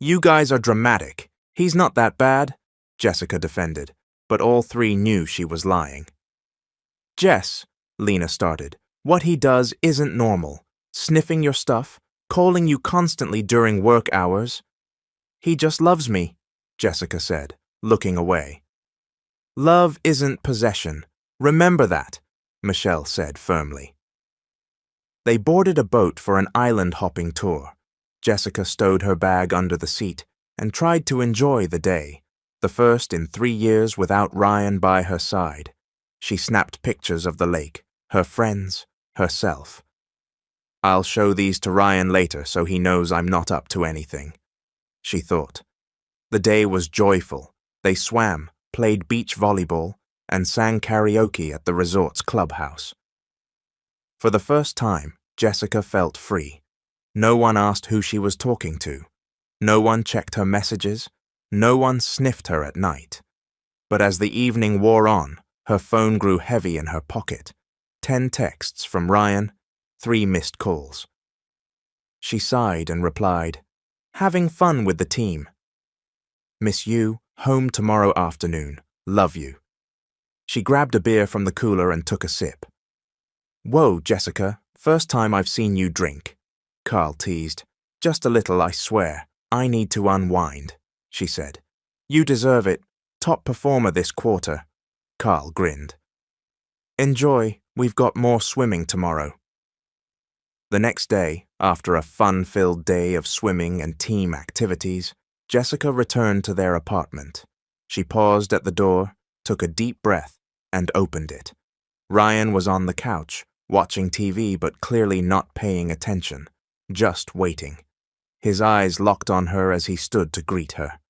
You guys are dramatic. He's not that bad, Jessica defended, but all three knew she was lying. Jess, Lena started, what he does isn't normal. Sniffing your stuff, calling you constantly during work hours. He just loves me, Jessica said, looking away. Love isn't possession. Remember that, Michelle said firmly. They boarded a boat for an island-hopping tour. Jessica stowed her bag under the seat and tried to enjoy the day, the first in 3 years without Ryan by her side. She snapped pictures of the lake, her friends, herself. I'll show these to Ryan later so he knows I'm not up to anything, she thought. The day was joyful. They swam, played beach volleyball, and sang karaoke at the resort's clubhouse. For the first time, Jessica felt free. No one asked who she was talking to. No one checked her messages. No one sniffed her at night. But as the evening wore on, her phone grew heavy in her pocket. 10 texts from Ryan, 3 missed calls. She sighed and replied, "Having fun with the team. Miss you, home tomorrow afternoon. Love you." She grabbed a beer from the cooler and took a sip. "Whoa, Jessica, first time I've seen you drink," Carl teased. "Just a little, I swear. I need to unwind," she said. "You deserve it. Top performer this quarter." Carl grinned. "Enjoy, we've got more swimming tomorrow." The next day, after a fun-filled day of swimming and team activities, Jessica returned to their apartment. She paused at the door, took a deep breath, and opened it. Ryan was on the couch, watching TV but clearly not paying attention, just waiting. His eyes locked on her as he stood to greet her.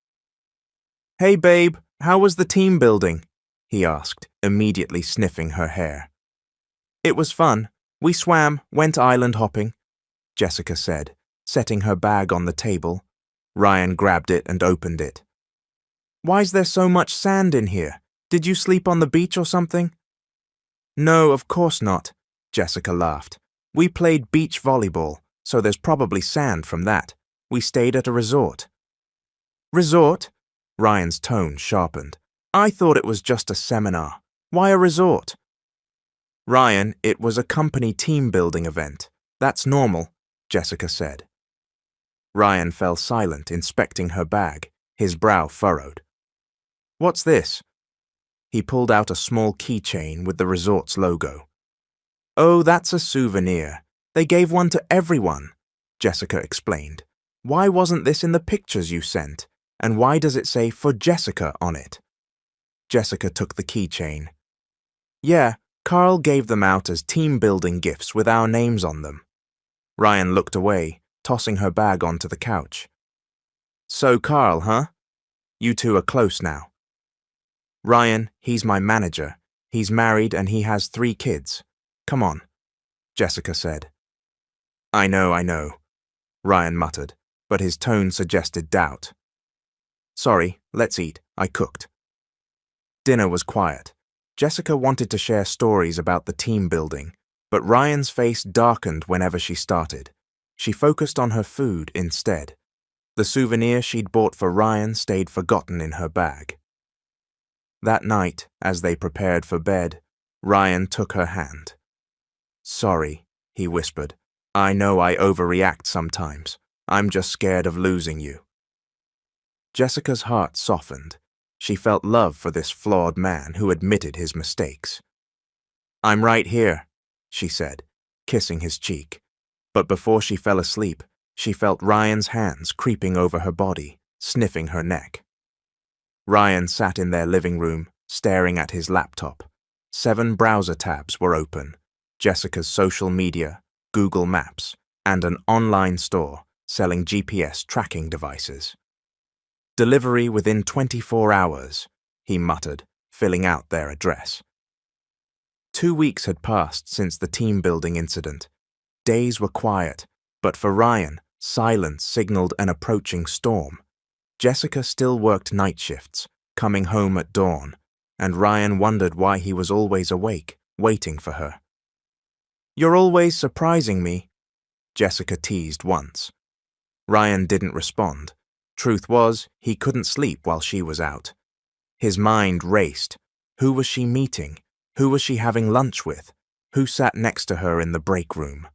"Hey babe, how was the team building?" he asked, immediately sniffing her hair. "It was fun. We swam, went island hopping," Jessica said, setting her bag on the table. Ryan grabbed it and opened it. "Why's there so much sand in here? Did you sleep on the beach or something?" "No, of course not," Jessica laughed. "We played beach volleyball, so there's probably sand from that. We stayed at a resort." "Resort?" Ryan's tone sharpened. "I thought it was just a seminar. Why a resort?" "Ryan, it was a company team-building event. That's normal," Jessica said. Ryan fell silent, inspecting her bag, his brow furrowed. "What's this?" He pulled out a small keychain with the resort's logo. "Oh, that's a souvenir. They gave one to everyone," Jessica explained. "Why wasn't this in the pictures you sent? And why does it say for Jessica on it?" Jessica took the keychain. "Yeah, Carl gave them out as team-building gifts with our names on them." Ryan looked away, tossing her bag onto the couch. "So Carl, huh? You two are close now." "Ryan, he's my manager. He's married and he has 3 kids. Come on," Jessica said. I know," Ryan muttered, but his tone suggested doubt. "Sorry, let's eat. I cooked." Dinner was quiet. Jessica wanted to share stories about the team building, but Ryan's face darkened whenever she started. She focused on her food instead. The souvenir she'd bought for Ryan stayed forgotten in her bag. That night, as they prepared for bed, Ryan took her hand. "Sorry," he whispered. "I know I overreact sometimes. I'm just scared of losing you." Jessica's heart softened. She felt love for this flawed man who admitted his mistakes. "I'm right here," she said, kissing his cheek. But before she fell asleep, she felt Ryan's hands creeping over her body, sniffing her neck. Ryan sat in their living room, staring at his laptop. 7 browser tabs were open: Jessica's social media, Google Maps, and an online store selling GPS tracking devices. "Delivery within 24 hours, he muttered, filling out their address. 2 weeks had passed since the team-building incident. Days were quiet, but for Ryan, silence signaled an approaching storm. Jessica still worked night shifts, coming home at dawn, and Ryan wondered why he was always awake, waiting for her. "You're always surprising me," Jessica teased once. Ryan didn't respond, Truth was, he couldn't sleep while she was out. His mind raced. Who was she meeting? Who was she having lunch with? Who sat next to her in the break room?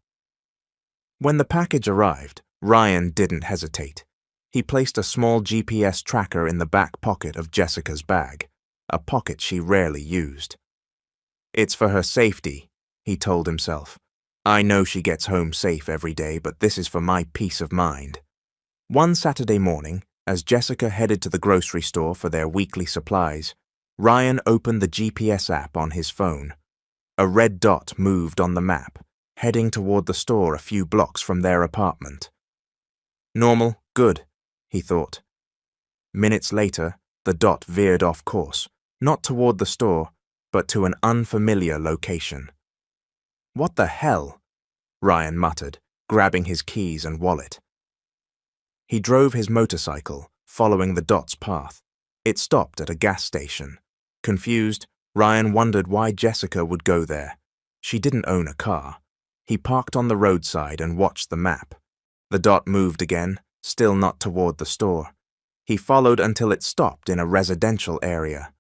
When the package arrived, Ryan didn't hesitate. He placed a small GPS tracker in the back pocket of Jessica's bag, a pocket she rarely used. It's for her safety, he told himself. I know she gets home safe every day, but this is for my peace of mind. One Saturday morning, as Jessica headed to the grocery store for their weekly supplies, Ryan opened the GPS app on his phone. A red dot moved on the map, heading toward the store a few blocks from their apartment. Normal, good, he thought. Minutes later, the dot veered off course, not toward the store, but to an unfamiliar location. What the hell? Ryan muttered, grabbing his keys and wallet. He drove his motorcycle, following the dot's path. It stopped at a gas station. Confused, Ryan wondered why Jessica would go there. She didn't own a car. He parked on the roadside and watched the map. The dot moved again, still not toward the store. He followed until it stopped in a residential area.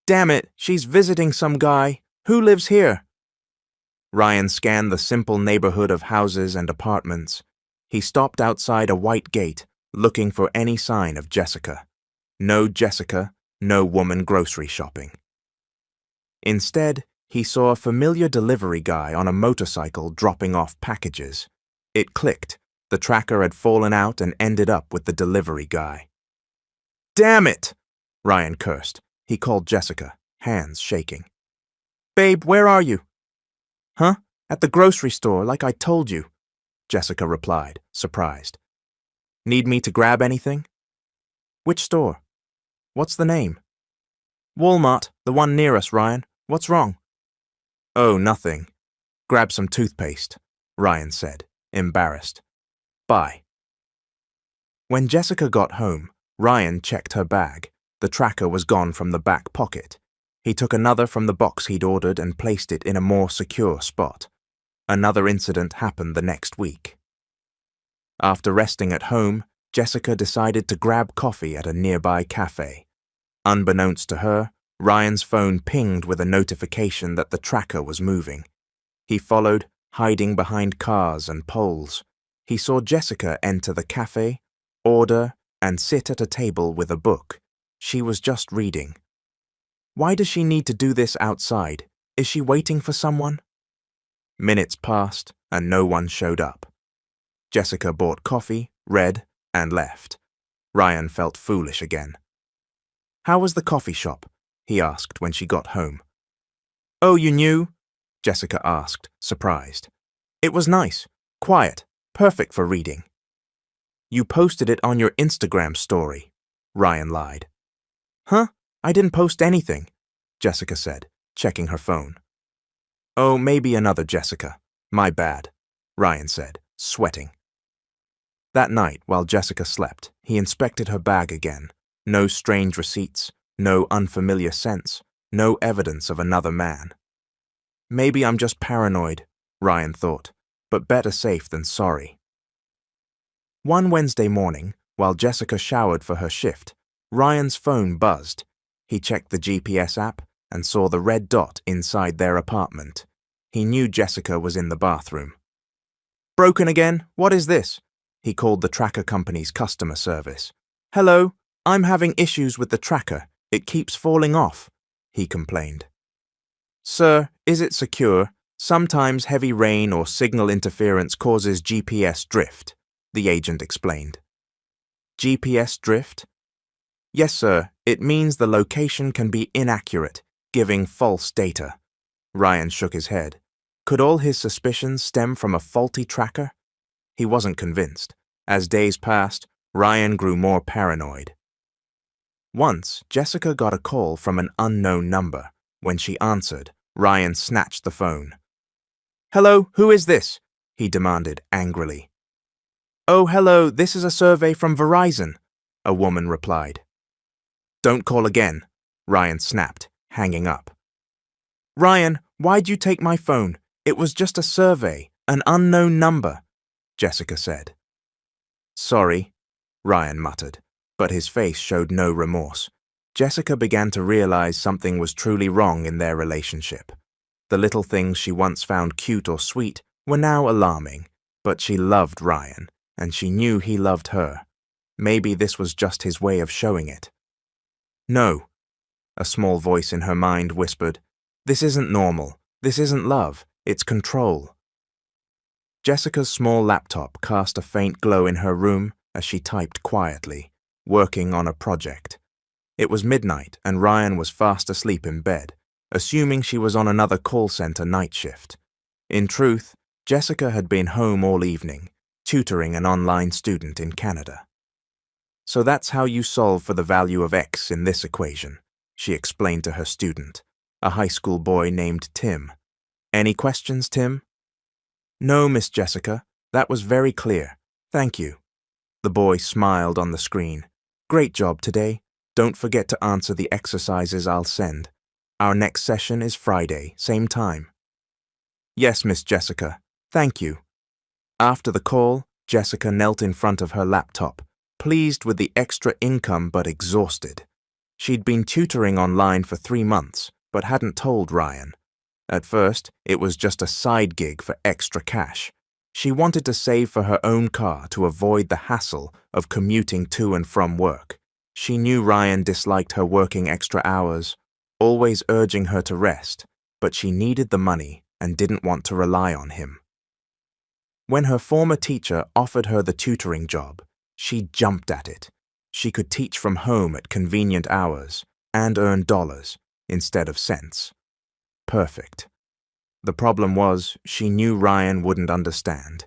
Damn it, she's visiting some guy. Who lives here? Ryan scanned the simple neighborhood of houses and apartments. He stopped outside a white gate, looking for any sign of Jessica. No Jessica, no woman grocery shopping. Instead, he saw a familiar delivery guy on a motorcycle dropping off packages. It clicked. The tracker had fallen out and ended up with the delivery guy. Damn it! Ryan cursed. He called Jessica, hands shaking. Babe, where are you? Huh? At the grocery store, like I told you, Jessica replied, surprised. Need me to grab anything? Which store? What's the name? Walmart, the one near us, Ryan. What's wrong? Oh, nothing. Grab some toothpaste, Ryan said, embarrassed. Bye. When Jessica got home, Ryan checked her bag. The tracker was gone from the back pocket. He took another from the box he'd ordered and placed it in a more secure spot. Another incident happened the next week. After resting at home, Jessica decided to grab coffee at a nearby cafe. Unbeknownst to her, Ryan's phone pinged with a notification that the tracker was moving. He followed, hiding behind cars and poles. He saw Jessica enter the cafe, order, and sit at a table with a book. She was just reading. Why does she need to do this outside? Is she waiting for someone? Minutes passed, and no one showed up. Jessica bought coffee, read, and left. Ryan felt foolish again. How was the coffee shop? He asked when she got home. Oh, you knew? Jessica asked, surprised. It was nice, quiet, perfect for reading. You posted it on your Instagram story, Ryan lied. Huh? I didn't post anything, Jessica said, checking her phone. Oh, maybe another Jessica. My bad, Ryan said, sweating. That night, while Jessica slept, he inspected her bag again. No strange receipts, no unfamiliar scents, no evidence of another man. Maybe I'm just paranoid, Ryan thought, but better safe than sorry. One Wednesday morning, while Jessica showered for her shift, Ryan's phone buzzed. He checked the GPS app and saw the red dot inside their apartment. He knew Jessica was in the bathroom. Broken again? What is this? He called the tracker company's customer service. Hello, I'm having issues with the tracker. It keeps falling off, he complained. Sir, is it secure? Sometimes heavy rain or signal interference causes GPS drift, the agent explained. GPS drift? Yes, sir. It means the location can be inaccurate, giving false data. Ryan shook his head. Could all his suspicions stem from a faulty tracker? He wasn't convinced. As days passed, Ryan grew more paranoid. Once, Jessica got a call from an unknown number. When she answered, Ryan snatched the phone. Hello, who is this? He demanded angrily. Oh, hello, this is a survey from Verizon, a woman replied. Don't call again, Ryan snapped, hanging up. Ryan, why'd you take my phone? It was just a survey, an unknown number, Jessica said. Sorry, Ryan muttered, but his face showed no remorse. Jessica began to realize something was truly wrong in their relationship. The little things she once found cute or sweet were now alarming, but she loved Ryan, and she knew he loved her. Maybe this was just his way of showing it. No, a small voice in her mind whispered. This isn't normal. This isn't love. It's control. Jessica's small laptop cast a faint glow in her room as she typed quietly, working on a project. It was midnight and Ryan was fast asleep in bed, assuming she was on another call center night shift. In truth, Jessica had been home all evening, tutoring an online student in Canada. So that's how you solve for the value of X in this equation, she explained to her student, a high school boy named Tim. Any questions, Tim? No, Miss Jessica. That was very clear. Thank you. The boy smiled on the screen. Great job today. Don't forget to answer the exercises I'll send. Our next session is Friday, same time. Yes, Miss Jessica. Thank you. After the call, Jessica knelt in front of her laptop, pleased with the extra income but exhausted. She'd been tutoring online for 3 months, but hadn't told Ryan. At first, it was just a side gig for extra cash. She wanted to save for her own car to avoid the hassle of commuting to and from work. She knew Ryan disliked her working extra hours, always urging her to rest, but she needed the money and didn't want to rely on him. When her former teacher offered her the tutoring job, she jumped at it. She could teach from home at convenient hours and earn dollars instead of cents. Perfect. The problem was, she knew Ryan wouldn't understand.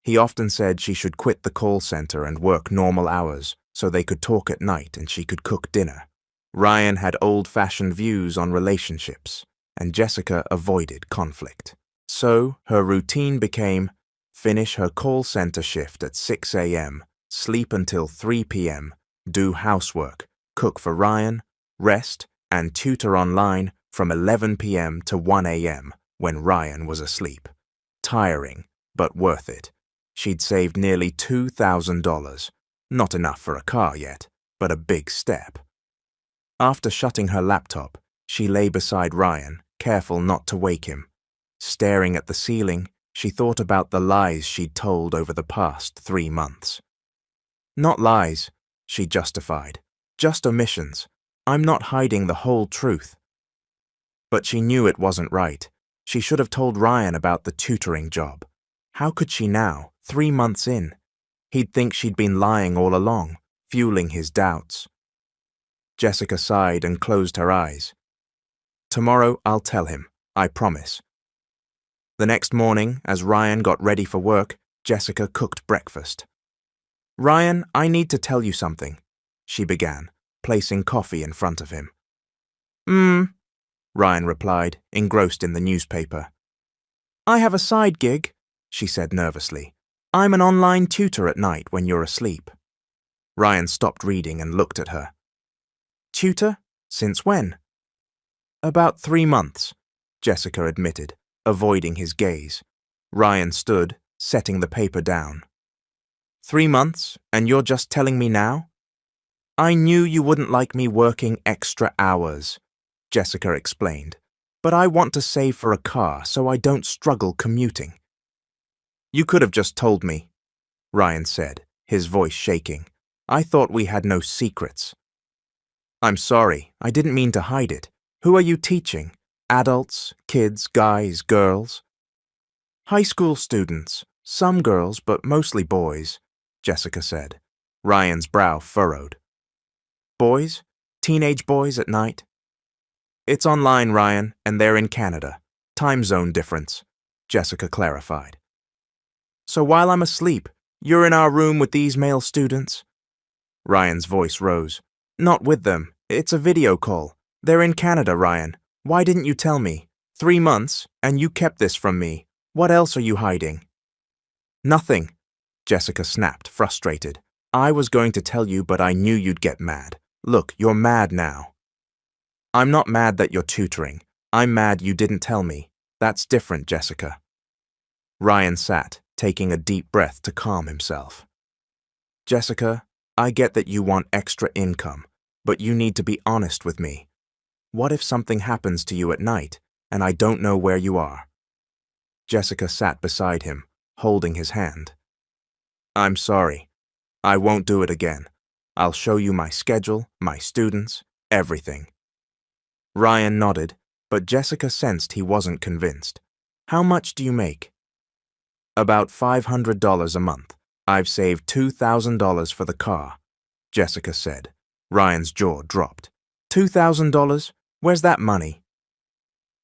He often said she should quit the call center and work normal hours so they could talk at night and she could cook dinner. Ryan had old-fashioned views on relationships, and Jessica avoided conflict. So, her routine became finish her call center shift at 6 a.m., sleep until 3 p.m., do housework, cook for Ryan, rest, and tutor online from 11 p.m. to 1 a.m. when Ryan was asleep. Tiring, but worth it. She'd saved nearly $2,000. Not enough for a car yet, but a big step. After shutting her laptop, she lay beside Ryan, careful not to wake him. Staring at the ceiling, she thought about the lies she'd told over the past 3 months. Not lies, she justified. Just omissions. I'm not hiding the whole truth. But she knew it wasn't right. She should have told Ryan about the tutoring job. How could she now, 3 months in? He'd think she'd been lying all along, fueling his doubts. Jessica sighed and closed her eyes. Tomorrow I'll tell him, I promise. The next morning, as Ryan got ready for work, Jessica cooked breakfast. Ryan, I need to tell you something, she began, placing coffee in front of him. Ryan replied, engrossed in the newspaper. I have a side gig, she said nervously. I'm an online tutor at night when you're asleep. Ryan stopped reading and looked at her. Tutor? Since when? About 3 months, Jessica admitted, avoiding his gaze. Ryan stood, setting the paper down. 3 months, and you're just telling me now? I knew you wouldn't like me working extra hours, Jessica explained, but I want to save for a car so I don't struggle commuting. You could have just told me, Ryan said, his voice shaking. I thought we had no secrets. I'm sorry, I didn't mean to hide it. Who are you teaching? Adults, kids, guys, girls? High school students, some girls but mostly boys, Jessica said. Ryan's brow furrowed. Boys? Teenage boys at night? It's online, Ryan, and they're in Canada. Time zone difference, Jessica clarified. So while I'm asleep, you're in our room with these male students? Ryan's voice rose. Not with them. It's a video call. They're in Canada, Ryan. Why didn't you tell me? 3 months, and you kept this from me. What else are you hiding? Nothing, Jessica snapped, frustrated. I was going to tell you, but I knew you'd get mad. Look, you're mad now. I'm not mad that you're tutoring. I'm mad you didn't tell me. That's different, Jessica. Ryan sat, taking a deep breath to calm himself. Jessica, I get that you want extra income, but you need to be honest with me. What if something happens to you at night, and I don't know where you are?" Jessica sat beside him, holding his hand. "I'm sorry. I won't do it again. I'll show you my schedule, my students, everything." Ryan nodded, but Jessica sensed he wasn't convinced. "How much do you make?" "About $500 a month. I've saved $2,000 for the car," Jessica said. Ryan's jaw dropped. $2,000? Where's that money?"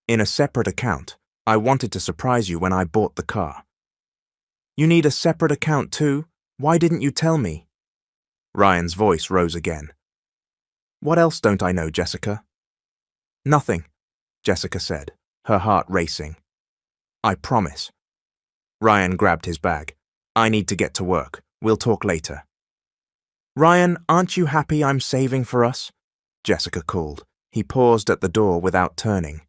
"In a separate account. I wanted to surprise you when I bought the car." "You need a separate account too? Why didn't you tell me?" Ryan's voice rose again. "What else don't I know, Jessica?" "Nothing," Jessica said, her heart racing. "I promise." Ryan grabbed his bag. "I need to get to work. We'll talk later." "Ryan, aren't you happy I'm saving for us?" Jessica called. He paused at the door without turning.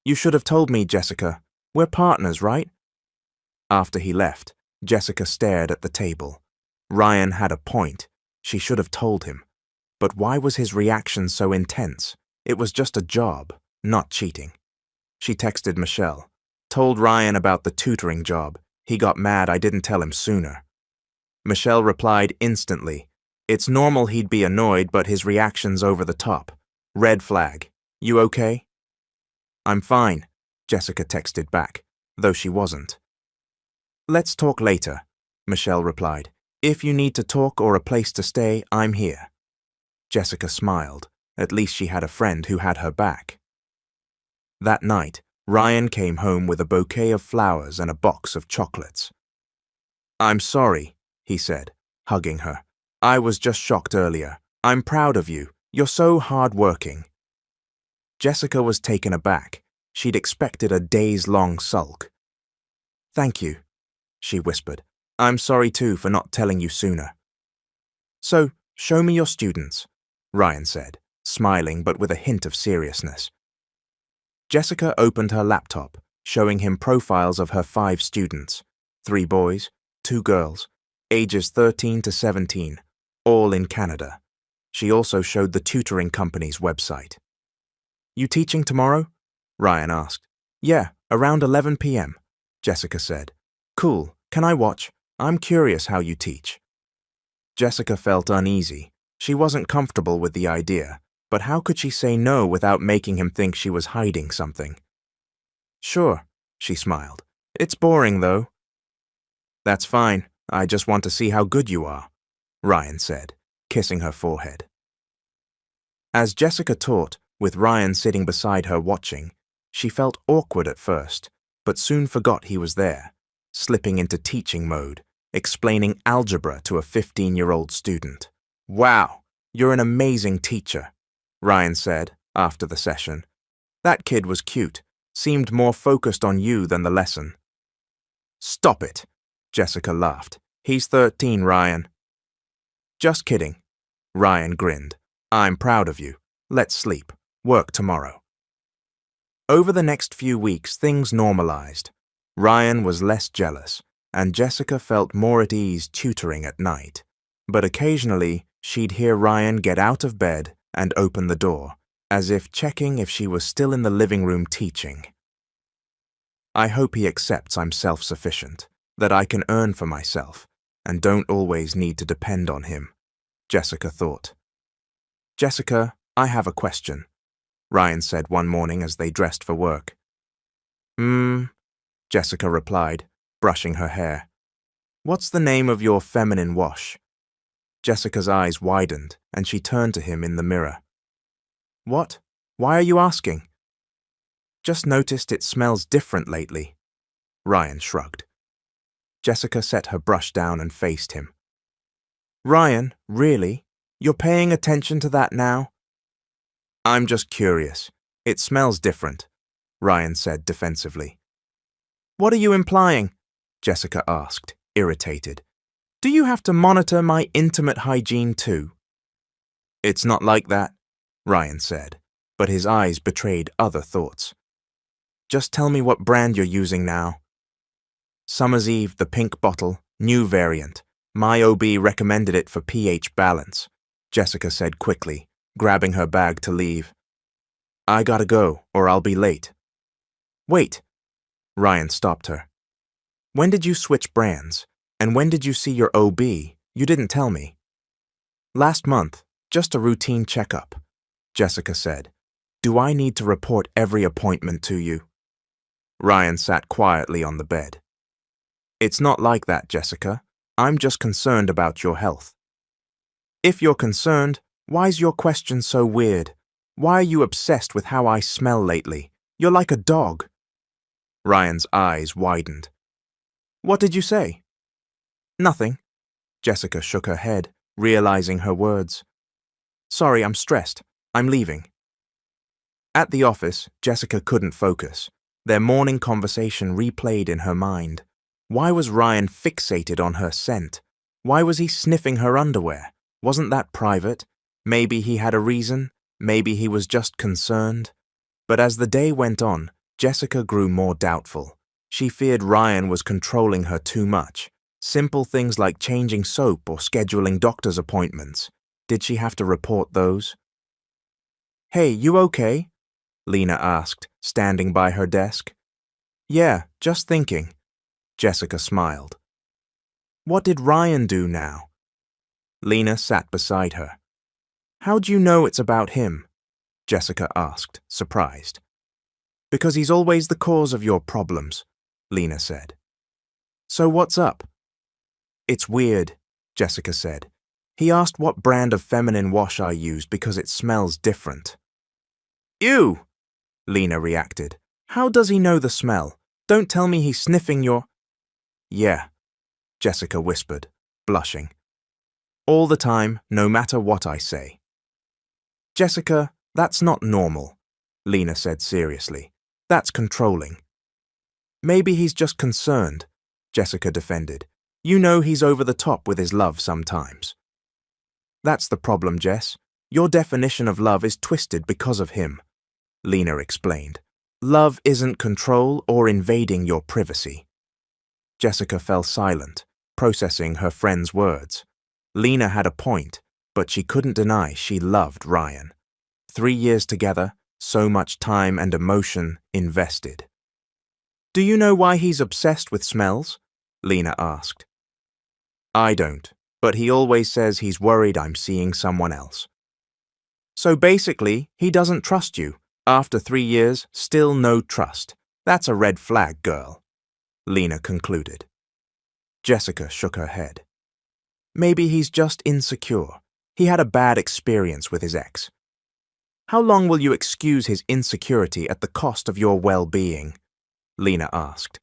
"You should have told me, Jessica. We're partners, right?" After he left, Jessica stared at the table. Ryan had a point. She should have told him. But why was his reaction so intense? It was just a job, not cheating. She texted Michelle. "Told Ryan about the tutoring job. He got mad I didn't tell him sooner." Michelle replied instantly. "It's normal he'd be annoyed, but his reaction's over the top. Red flag. You okay?" "I'm fine," Jessica texted back, though she wasn't. "Let's talk later," Michelle replied. "If you need to talk or a place to stay, I'm here." Jessica smiled. At least she had a friend who had her back. That night, Ryan came home with a bouquet of flowers and a box of chocolates. "I'm sorry," he said, hugging her. "I was just shocked earlier. I'm proud of you. You're so hard-working." Jessica was taken aback. She'd expected a days-long sulk. "Thank you," she whispered. "I'm sorry too for not telling you sooner." "So, show me your students," Ryan said, smiling but with a hint of seriousness. Jessica opened her laptop, showing him profiles of her 5 students, 3 boys, 2 girls, ages 13 to 17, all in Canada. She also showed the tutoring company's website. "You teaching tomorrow?" Ryan asked. "Yeah, around 11 p.m., Jessica said. "Cool, can I watch? I'm curious how you teach." Jessica felt uneasy. She wasn't comfortable with the idea, but how could she say no without making him think she was hiding something? "Sure," she smiled. "It's boring, though." "That's fine. I just want to see how good you are," Ryan said, kissing her forehead. As Jessica taught, with Ryan sitting beside her watching, she felt awkward at first, but soon forgot he was there, slipping into teaching mode, explaining algebra to a 15-year-old student. "Wow, you're an amazing teacher," Ryan said after the session. "That kid was cute, seemed more focused on you than the lesson." "Stop it," Jessica laughed. "He's 13, Ryan." "Just kidding," Ryan grinned. "I'm proud of you. Let's sleep. Work tomorrow." Over the next few weeks, things normalized. Ryan was less jealous, and Jessica felt more at ease tutoring at night. But occasionally, she'd hear Ryan get out of bed and open the door, as if checking if she was still in the living room teaching. "I hope he accepts I'm self-sufficient, that I can earn for myself, and don't always need to depend on him," Jessica thought. "Jessica, I have a question," Ryan said one morning as they dressed for work. Jessica replied, brushing her hair. "What's the name of your feminine wash?" Jessica's eyes widened, and she turned to him in the mirror. "What? Why are you asking?" "Just noticed it smells different lately." Ryan shrugged. Jessica set her brush down and faced him. "Ryan, really? You're paying attention to that now?" "I'm just curious. It smells different," Ryan said defensively. "What are you implying?" Jessica asked, irritated. "Do you have to monitor my intimate hygiene too?" "It's not like that," Ryan said, but his eyes betrayed other thoughts. "Just tell me what brand you're using now." "Summer's Eve, the pink bottle, new variant. My OB recommended it for pH balance, Jessica said quickly, grabbing her bag to leave. I gotta go, or I'll be late. Wait, Ryan stopped her. When did you switch brands? And when did you see your OB? You didn't tell me. Last month, just a routine checkup, Jessica said. Do I need to report every appointment to you? Ryan sat quietly on the bed. It's not like that, Jessica. I'm just concerned about your health. If you're concerned, why's your question so weird? Why are you obsessed with how I smell lately? You're like a dog. Ryan's eyes widened. What did you say? Nothing. Jessica shook her head, realizing her words. Sorry, I'm stressed. I'm leaving. At the office, Jessica couldn't focus. Their morning conversation replayed in her mind. Why was Ryan fixated on her scent? Why was he sniffing her underwear? Wasn't that private? Maybe he had a reason. Maybe he was just concerned. But as the day went on, Jessica grew more doubtful. She feared Ryan was controlling her too much. Simple things like changing soap or scheduling doctor's appointments. Did she have to report those? Hey, you okay? Lena asked, standing by her desk. Yeah, just thinking. Jessica smiled. What did Ryan do now? Lena sat beside her. How'd you know it's about him? Jessica asked, surprised. Because he's always the cause of your problems, Lena said. So what's up? It's weird, Jessica said. He asked what brand of feminine wash I use because it smells different. Ew, Lena reacted. How does he know the smell? Don't tell me he's sniffing your... Yeah, Jessica whispered, blushing. All the time, no matter what I say. Jessica, that's not normal, Lena said seriously. That's controlling. Maybe he's just concerned, Jessica defended. You know he's over the top with his love sometimes. That's the problem, Jess. Your definition of love is twisted because of him, Lena explained. Love isn't control or invading your privacy. Jessica fell silent, processing her friend's words. Lena had a point, but she couldn't deny she loved Ryan. 3 years together, so much time and emotion invested. Do you know why he's obsessed with smells? Lena asked. I don't, but he always says he's worried I'm seeing someone else. So basically, he doesn't trust you. After 3 years, still no trust. That's a red flag, girl, Lena concluded. Jessica shook her head. Maybe he's just insecure. He had a bad experience with his ex. How long will you excuse his insecurity at the cost of your well-being? Lena asked.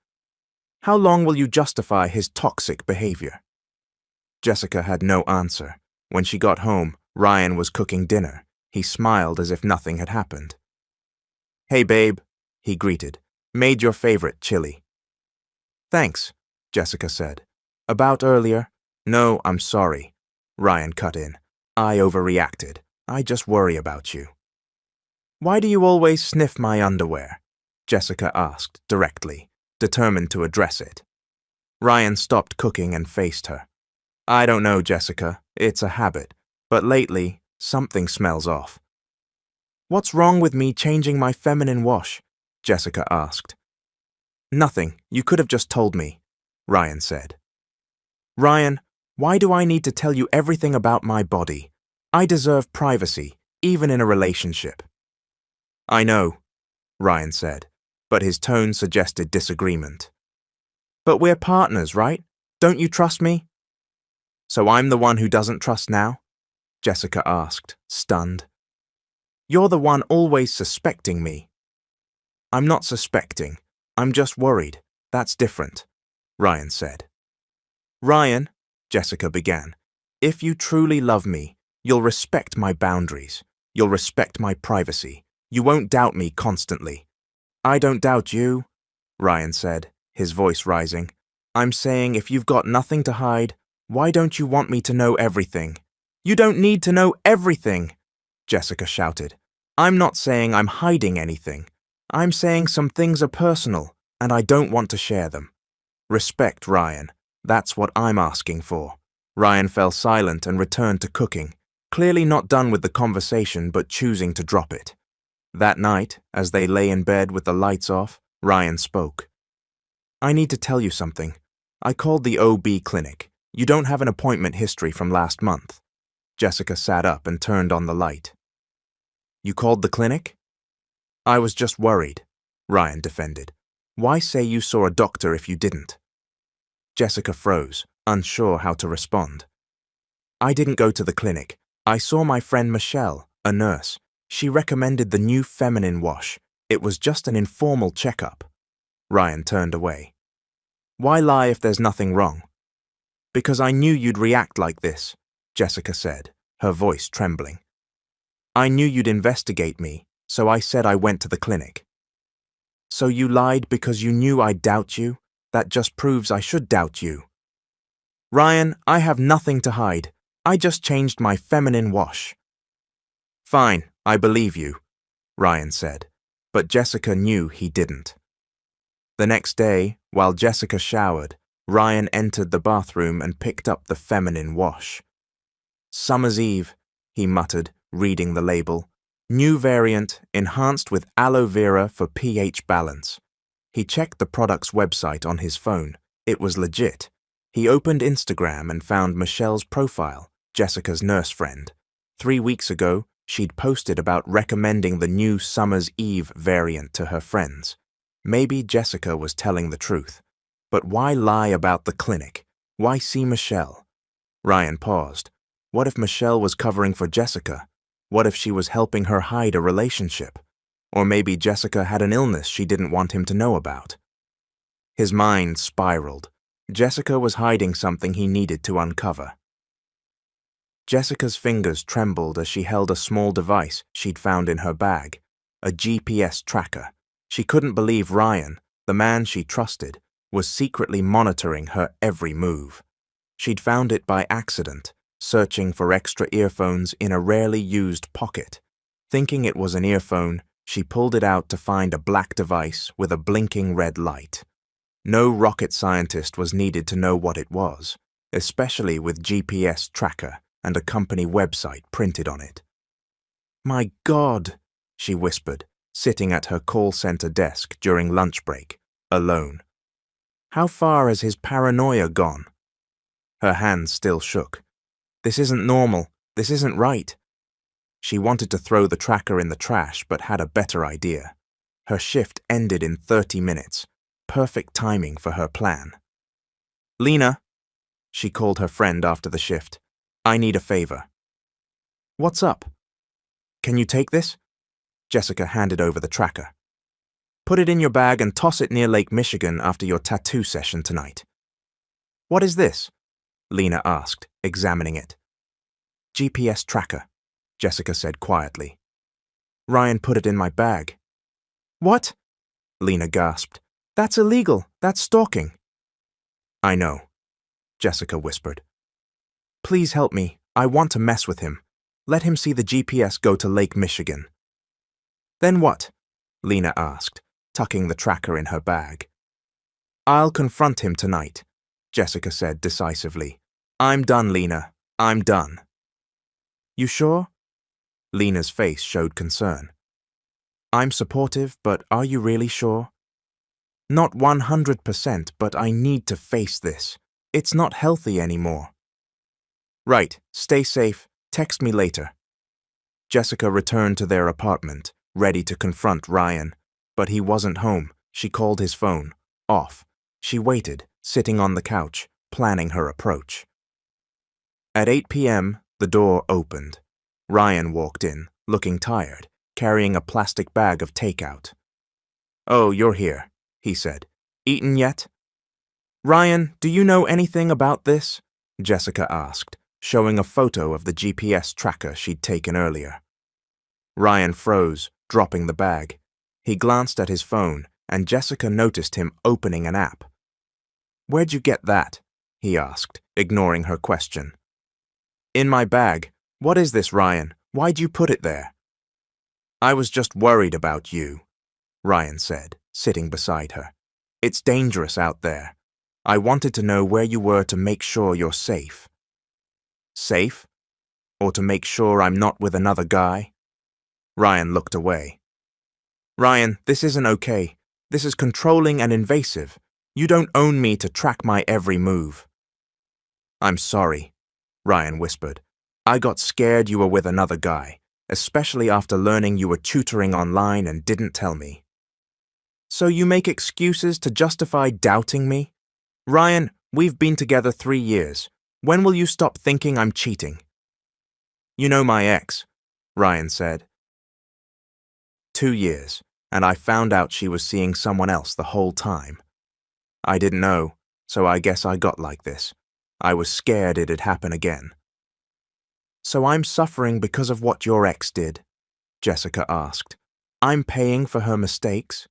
How long will you justify his toxic behavior? Jessica had no answer. When she got home, Ryan was cooking dinner. He smiled as if nothing had happened. Hey, babe, he greeted. Made your favorite chili. Thanks, Jessica said. About earlier? No, I'm sorry, Ryan cut in. I overreacted. I just worry about you. Why do you always sniff my underwear? Jessica asked directly, determined to address it. Ryan stopped cooking and faced her. I don't know, Jessica. It's a habit. But lately, something smells off. What's wrong with me changing my feminine wash? Jessica asked. Nothing. You could have just told me, Ryan said. Ryan, why do I need to tell you everything about my body? I deserve privacy, even in a relationship. I know, Ryan said, but his tone suggested disagreement. But we're partners, right? Don't you trust me? So I'm the one who doesn't trust now? Jessica asked, stunned. You're the one always suspecting me. I'm not suspecting. I'm just worried. That's different, Ryan said. Ryan, Jessica began, if you truly love me, you'll respect my boundaries. You'll respect my privacy. You won't doubt me constantly. I don't doubt you, Ryan said, his voice rising. I'm saying if you've got nothing to hide, why don't you want me to know everything? You don't need to know everything, Jessica shouted. I'm not saying I'm hiding anything. I'm saying some things are personal, and I don't want to share them. Respect, Ryan. That's what I'm asking for. Ryan fell silent and returned to cooking, clearly not done with the conversation but choosing to drop it. That night, as they lay in bed with the lights off, Ryan spoke. "I need to tell you something. I called the OB clinic. You don't have an appointment history from last month." Jessica sat up and turned on the light. "You called the clinic?" "I was just worried," Ryan defended. "Why say you saw a doctor if you didn't?" Jessica froze, unsure how to respond. "I didn't go to the clinic. I saw my friend Michelle, a nurse. She recommended the new feminine wash. It was just an informal checkup." Ryan turned away. "Why lie if there's nothing wrong?" "Because I knew you'd react like this," Jessica said, her voice trembling. "I knew you'd investigate me, so I said I went to the clinic." "So you lied because you knew I'd doubt you? That just proves I should doubt you." "Ryan, I have nothing to hide. I just changed my feminine wash." "Fine, I believe you," Ryan said, but Jessica knew he didn't. The next day, while Jessica showered, Ryan entered the bathroom and picked up the feminine wash. "Summer's Eve," he muttered, reading the label. "New variant, enhanced with aloe vera for pH balance." He checked the product's website on his phone. It was legit. He opened Instagram and found Michelle's profile, Jessica's nurse friend. 3 weeks ago, she'd posted about recommending the new Summer's Eve variant to her friends. Maybe Jessica was telling the truth. But why lie about the clinic? Why see Michelle? Ryan paused. What if Michelle was covering for Jessica? What if she was helping her hide a relationship? Or maybe Jessica had an illness she didn't want him to know about. His mind spiraled. Jessica was hiding something he needed to uncover. Jessica's fingers trembled as she held a small device she'd found in her bag, a GPS tracker. She couldn't believe Ryan, the man she trusted, was secretly monitoring her every move. She'd found it by accident, searching for extra earphones in a rarely used pocket. Thinking it was an earphone, she pulled it out to find a black device with a blinking red light. No rocket scientist was needed to know what it was, especially with GPS tracker and a company website printed on it. "My God," she whispered, sitting at her call center desk during lunch break, alone. How far has his paranoia gone? Her hands still shook. This isn't normal. This isn't right. She wanted to throw the tracker in the trash, but had a better idea. Her shift ended in 30 minutes. Perfect timing for her plan. "Lena," she called her friend after the shift. "I need a favor." "What's up?" "Can you take this?" Jessica handed over the tracker. "Put it in your bag and toss it near Lake Michigan after your tattoo session tonight." "What is this?" Lena asked, examining it. "GPS tracker," Jessica said quietly. "Ryan put it in my bag." "What?" Lena gasped. "That's illegal. That's stalking." "I know," Jessica whispered. "Please help me. I want to mess with him. Let him see the GPS go to Lake Michigan." "Then what?" Lena asked, tucking the tracker in her bag. "I'll confront him tonight," Jessica said decisively. "I'm done, Lena. I'm done." "You sure?" Lena's face showed concern. "I'm supportive, but are you really sure?" "Not 100%, but I need to face this. It's not healthy anymore." "Right, stay safe. Text me later." Jessica returned to their apartment, ready to confront Ryan, but he wasn't home. She called his phone. Off. She waited, sitting on the couch, planning her approach. At 8 p.m., the door opened. Ryan walked in, looking tired, carrying a plastic bag of takeout. "Oh, you're here," he said. "Eaten yet?" "Ryan, do you know anything about this?" Jessica asked, showing a photo of the GPS tracker she'd taken earlier. Ryan froze, dropping the bag. He glanced at his phone, and Jessica noticed him opening an app. "Where'd you get that?" he asked, ignoring her question. "In my bag. What is this, Ryan? Why'd you put it there?" "I was just worried about you," Ryan said, sitting beside her. "It's dangerous out there. I wanted to know where you were to make sure you're safe." Safe? Or to make sure I'm not with another guy? Ryan looked away. Ryan, this isn't okay. This is controlling and invasive. You don't own me to track my every move. I'm sorry, Ryan whispered. I got scared you were with another guy, especially after learning you were tutoring online and didn't tell me. So you make excuses to justify doubting me? Ryan, we've been together 3 years. When will you stop thinking I'm cheating? You know my ex, Ryan said. 2 years, and I found out she was seeing someone else the whole time. I didn't know, so I guess I got like this. I was scared it'd happen again. So I'm suffering because of what your ex did? Jessica asked. I'm paying for her mistakes?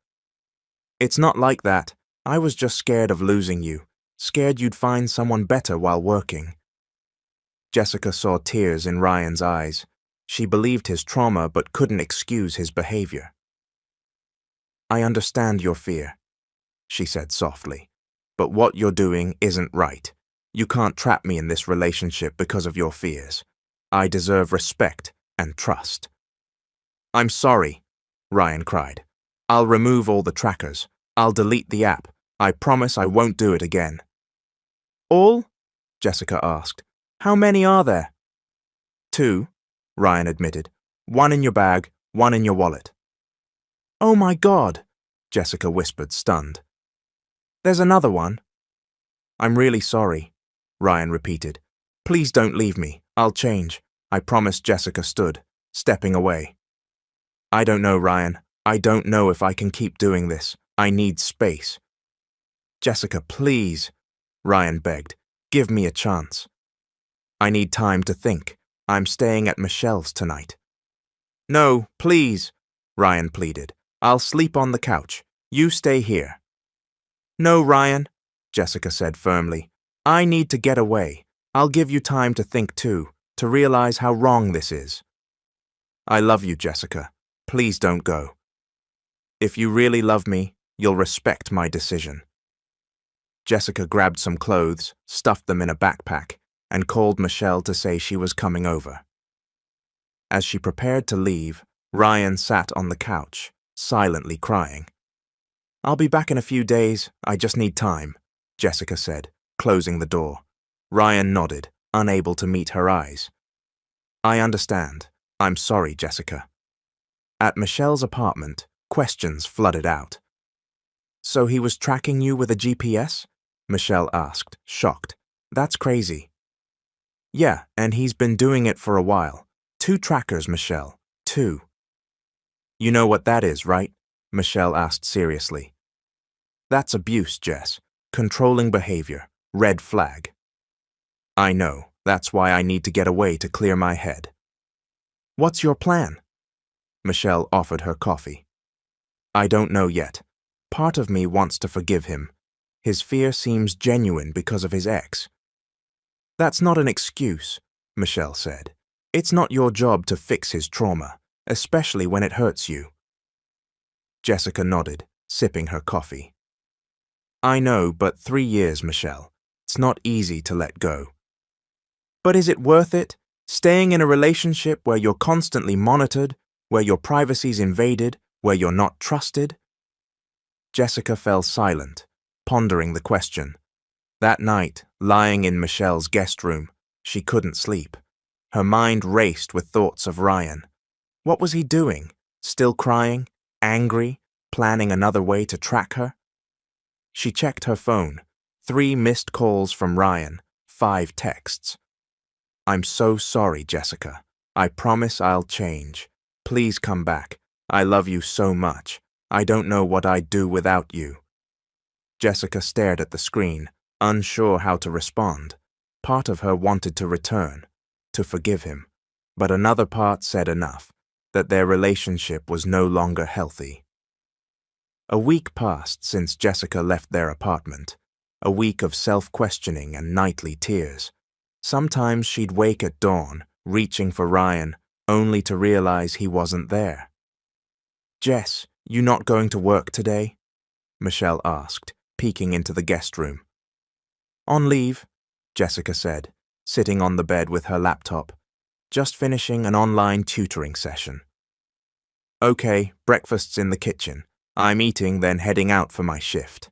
It's not like that. I was just scared of losing you, scared you'd find someone better while working. Jessica saw tears in Ryan's eyes. She believed his trauma but couldn't excuse his behavior. I understand your fear, she said softly, but what you're doing isn't right. You can't trap me in this relationship because of your fears. I deserve respect and trust. I'm sorry, Ryan cried. I'll remove all the trackers. I'll delete the app. I promise I won't do it again. All? Jessica asked. How many are there? 2, Ryan admitted. 1 in your bag, 1 in your wallet. Oh my God, Jessica whispered, stunned. There's another one. I'm really sorry, Ryan repeated. Please don't leave me. I'll change. I promise. Jessica stood, stepping away. I don't know, Ryan. I don't know if I can keep doing this. I need space. Jessica, please, Ryan begged. Give me a chance. I need time to think. I'm staying at Michelle's tonight. No, please, Ryan pleaded. I'll sleep on the couch. You stay here. No, Ryan, Jessica said firmly. I need to get away. I'll give you time to think too, to realize how wrong this is. I love you, Jessica. Please don't go. If you really love me, you'll respect my decision. Jessica grabbed some clothes, stuffed them in a backpack, and called Michelle to say she was coming over. As she prepared to leave, Ryan sat on the couch, silently crying. I'll be back in a few days. I just need time, Jessica said, closing the door. Ryan nodded, unable to meet her eyes. I understand. I'm sorry, Jessica. At Michelle's apartment, questions flooded out. So he was tracking you with a GPS? Michelle asked, shocked. That's crazy. Yeah, and he's been doing it for a while. 2 trackers, Michelle. 2. You know what that is, right? Michelle asked seriously. That's abuse, Jess. Controlling behavior. Red flag. I know. That's why I need to get away to clear my head. What's your plan? Michelle offered her coffee. I don't know yet. Part of me wants to forgive him. His fear seems genuine because of his ex. That's not an excuse, Michelle said. It's not your job to fix his trauma, especially when it hurts you. Jessica nodded, sipping her coffee. I know, but 3 years, Michelle. It's not easy to let go. But is it worth it? Staying in a relationship where you're constantly monitored, where your privacy's invaded, where you're not trusted? Jessica fell silent, pondering the question. That night, lying in Michelle's guest room, she couldn't sleep. Her mind raced with thoughts of Ryan. What was he doing? Still crying? Angry? Planning another way to track her? She checked her phone. 3 missed calls from Ryan, 5 texts. I'm so sorry, Jessica. I promise I'll change. Please come back. I love you so much. I don't know what I'd do without you. Jessica stared at the screen, unsure how to respond. Part of her wanted to return, to forgive him, but another part said enough, that their relationship was no longer healthy. A week passed since Jessica left their apartment, a week of self-questioning and nightly tears. Sometimes she'd wake at dawn, reaching for Ryan, only to realize he wasn't there. Jess, you not going to work today? Michelle asked, peeking into the guest room. On leave, Jessica said. sitting on the bed with her laptop, just finishing an online tutoring session. Okay, breakfast's in the kitchen. I'm eating, then heading out for my shift.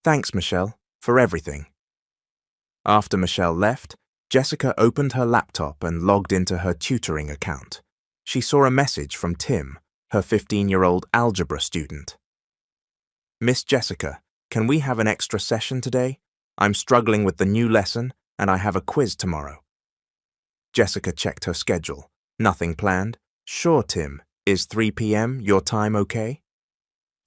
Thanks, Michelle, for everything. After Michelle left, Jessica opened her laptop and logged into her tutoring account. She saw a message from Tim, her 15-year-old algebra student. Miss Jessica, can we have an extra session today? I'm struggling with the new lesson, and I have a quiz tomorrow. Jessica checked her schedule. Nothing planned. Sure, Tim. Is 3 p.m. your time okay?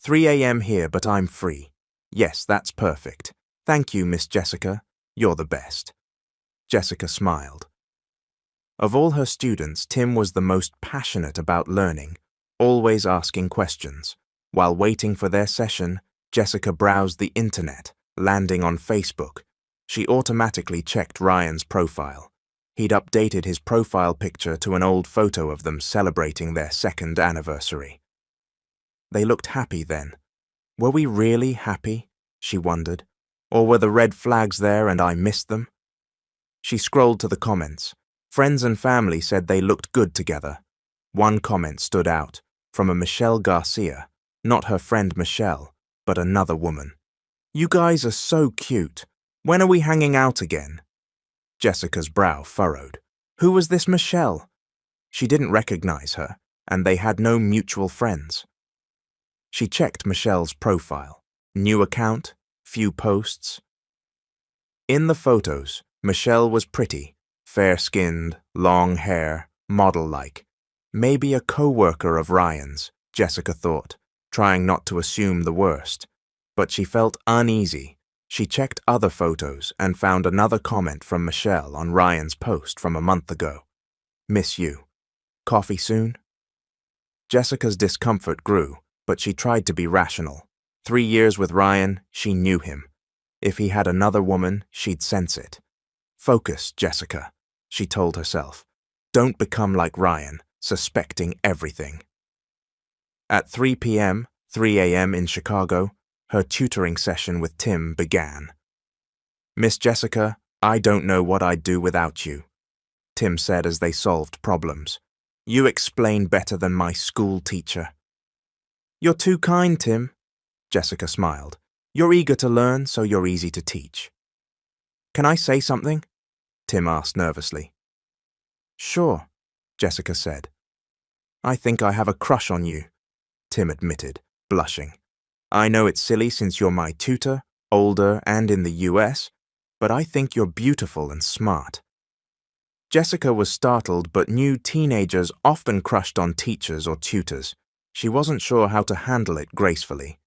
3 a.m. here, but I'm free. Yes, that's perfect. Thank you, Miss Jessica. You're the best. Jessica smiled. Of all her students, Tim was the most passionate about learning, always asking questions. While waiting for their session, Jessica browsed the internet, landing on Facebook. She automatically checked Ryan's profile. He'd updated his profile picture to an old photo of them celebrating their 2nd anniversary. They looked happy then. Were we really happy? She wondered. Or were the red flags there and I missed them? She scrolled to the comments. Friends and family said they looked good together. One comment stood out, from a Michelle Garcia, not her friend Michelle, but another woman. You guys are so cute. When are we hanging out again? Jessica's brow furrowed. Who was this Michelle? She didn't recognize her, and they had no mutual friends. She checked Michelle's profile. New account, few posts. In the photos, Michelle was pretty, fair-skinned, long hair, model-like. Maybe a co-worker of Ryan's, Jessica thought, trying not to assume the worst. But she felt uneasy. She checked other photos and found another comment from Michelle on Ryan's post from a month ago. Miss you. Coffee soon? Jessica's discomfort grew, but she tried to be rational. 3 years with Ryan, she knew him. If he had another woman, she'd sense it. Focus, Jessica, she told herself. Don't become like Ryan, suspecting everything. At 3 p.m., 3 a.m. in Chicago, her tutoring session with Tim began. Miss Jessica, I don't know what I'd do without you, Tim said as they solved problems. You explain better than my school teacher. You're too kind, Tim, Jessica smiled. You're eager to learn, so you're easy to teach. Can I say something? Tim asked nervously. Sure, Jessica said. I think I have a crush on you, Tim admitted, blushing. I know it's silly since you're my tutor, older and in the US, but I think you're beautiful and smart. Jessica was startled but knew teenagers often crushed on teachers or tutors. She wasn't sure how to handle it gracefully.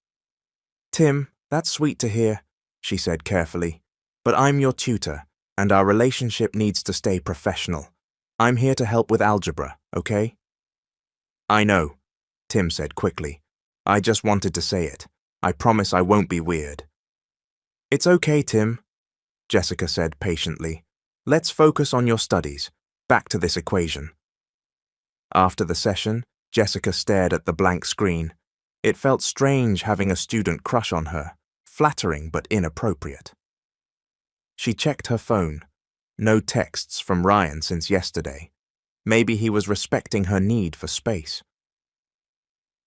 Tim, that's sweet to hear, she said carefully, but I'm your tutor, and our relationship needs to stay professional. I'm here to help with algebra, okay? I know, Tim said quickly. I just wanted to say it. I promise I won't be weird. It's okay, Tim, Jessica said patiently. Let's focus on your studies. Back to this equation. After the session, Jessica stared at the blank screen. It felt strange having a student crush on her, flattering but inappropriate. She checked her phone. No texts from Ryan since yesterday. Maybe he was respecting her need for space.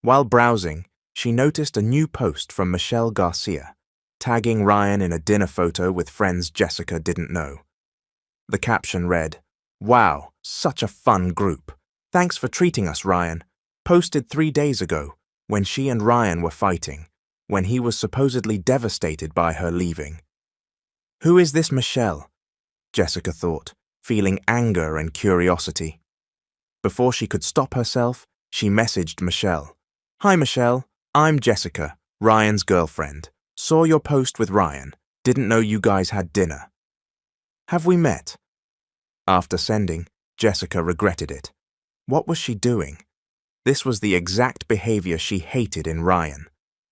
While browsing, she noticed a new post from Michelle Garcia, tagging Ryan in a dinner photo with friends Jessica didn't know. The caption read, "Wow, such a fun group. Thanks for treating us, Ryan. Posted 3 days ago, when she and Ryan were fighting, when he was supposedly devastated by her leaving." Who is this Michelle? Jessica thought, feeling anger and curiosity. Before she could stop herself, she messaged Michelle. Hi, Michelle. I'm Jessica, Ryan's girlfriend. Saw your post with Ryan. Didn't know you guys had dinner. Have we met? After sending, Jessica regretted it. What was she doing? This was the exact behavior she hated in Ryan.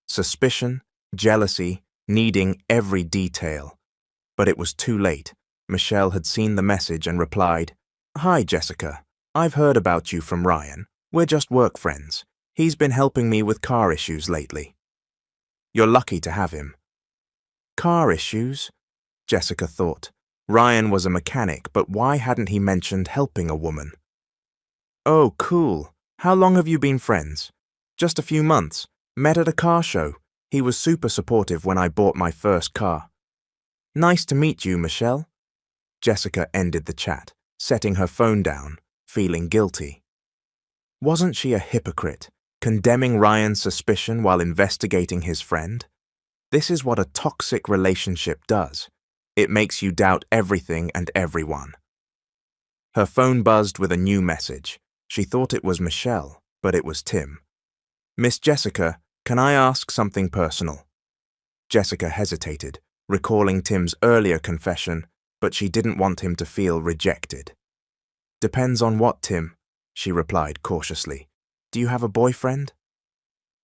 Suspicion, jealousy, needing every detail. But it was too late. Michelle had seen the message and replied, Hi, Jessica. I've heard about you from Ryan. We're just work friends. He's been helping me with car issues lately. You're lucky to have him. Car issues? Jessica thought. Ryan was a mechanic, but why hadn't he mentioned helping a woman? Oh, cool. How long have you been friends? Just a few months. Met at a car show. He was super supportive when I bought my first car. Nice to meet you, Michelle. Jessica ended the chat, setting her phone down, feeling guilty. Wasn't she a hypocrite, condemning Ryan's suspicion while investigating his friend? This is what a toxic relationship does. It makes you doubt everything and everyone. Her phone buzzed with a new message. She thought it was Michelle, but it was Tim. Miss Jessica, can I ask something personal? Jessica hesitated, recalling Tim's earlier confession, but she didn't want him to feel rejected. Depends on what, Tim, she replied cautiously. Do you have a boyfriend?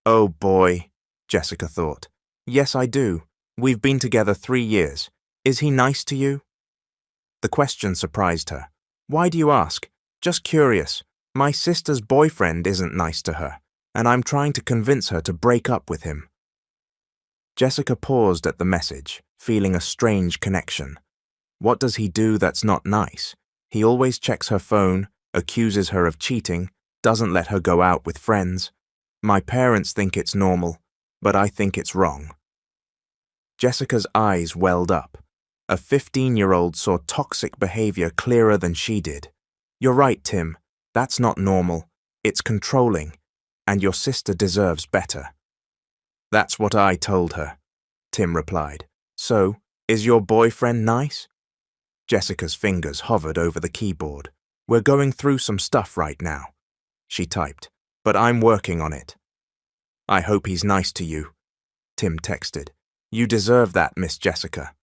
Oh boy, Jessica thought. Yes, I do. We've been together 3 years. Is he nice to you? The question surprised her. Why do you ask? Just curious. My sister's boyfriend isn't nice to her, and I'm trying to convince her to break up with him. Jessica paused at the message, feeling a strange connection. What does he do that's not nice? He always checks her phone, accuses her of cheating, doesn't let her go out with friends. My parents think it's normal, but I think it's wrong. Jessica's eyes welled up. A 15-year-old saw toxic behavior clearer than she did. You're right, Tim. That's not normal. It's controlling, and your sister deserves better. That's what I told her, Tim replied. So, is your boyfriend nice? Jessica's fingers hovered over the keyboard. We're going through some stuff right now, she typed, but I'm working on it. I hope he's nice to you, Tim texted. You deserve that, Miss Jessica.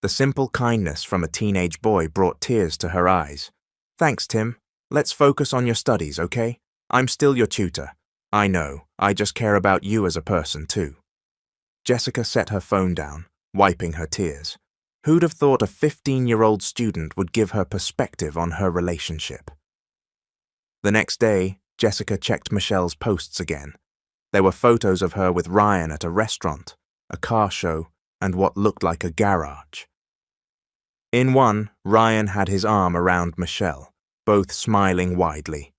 The simple kindness from a teenage boy brought tears to her eyes. Thanks, Tim. Let's focus on your studies, okay? I'm still your tutor. I know, I just care about you as a person, too. Jessica set her phone down, wiping her tears. Who'd have thought a 15-year-old student would give her perspective on her relationship? The next day, Jessica checked Michelle's posts again. There were photos of her with Ryan at a restaurant, a car show, and what looked like a garage. In one, Ryan had his arm around Michelle, both smiling widely.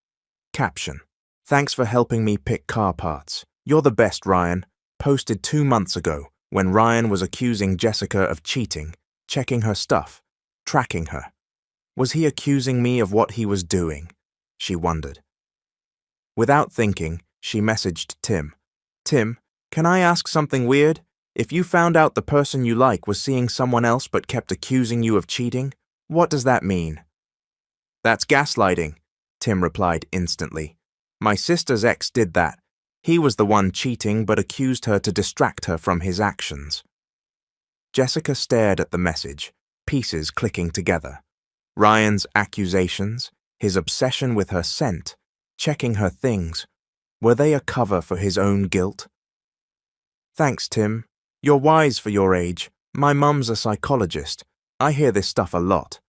Caption: Thanks for helping me pick car parts. You're the best, Ryan. Posted 2 months ago, when Ryan was accusing Jessica of cheating, checking her stuff, tracking her. Was he accusing me of what he was doing? She wondered. Without thinking, she messaged Tim. Tim, can I ask something weird? If you found out the person you like was seeing someone else but kept accusing you of cheating, what does that mean? That's gaslighting, Tim replied instantly. My sister's ex did that. He was the one cheating but accused her to distract her from his actions. Jessica stared at the message, pieces clicking together. Ryan's accusations, his obsession with her scent, checking her things, were they a cover for his own guilt? Thanks, Tim. You're wise for your age. My mum's a psychologist. I hear this stuff a lot.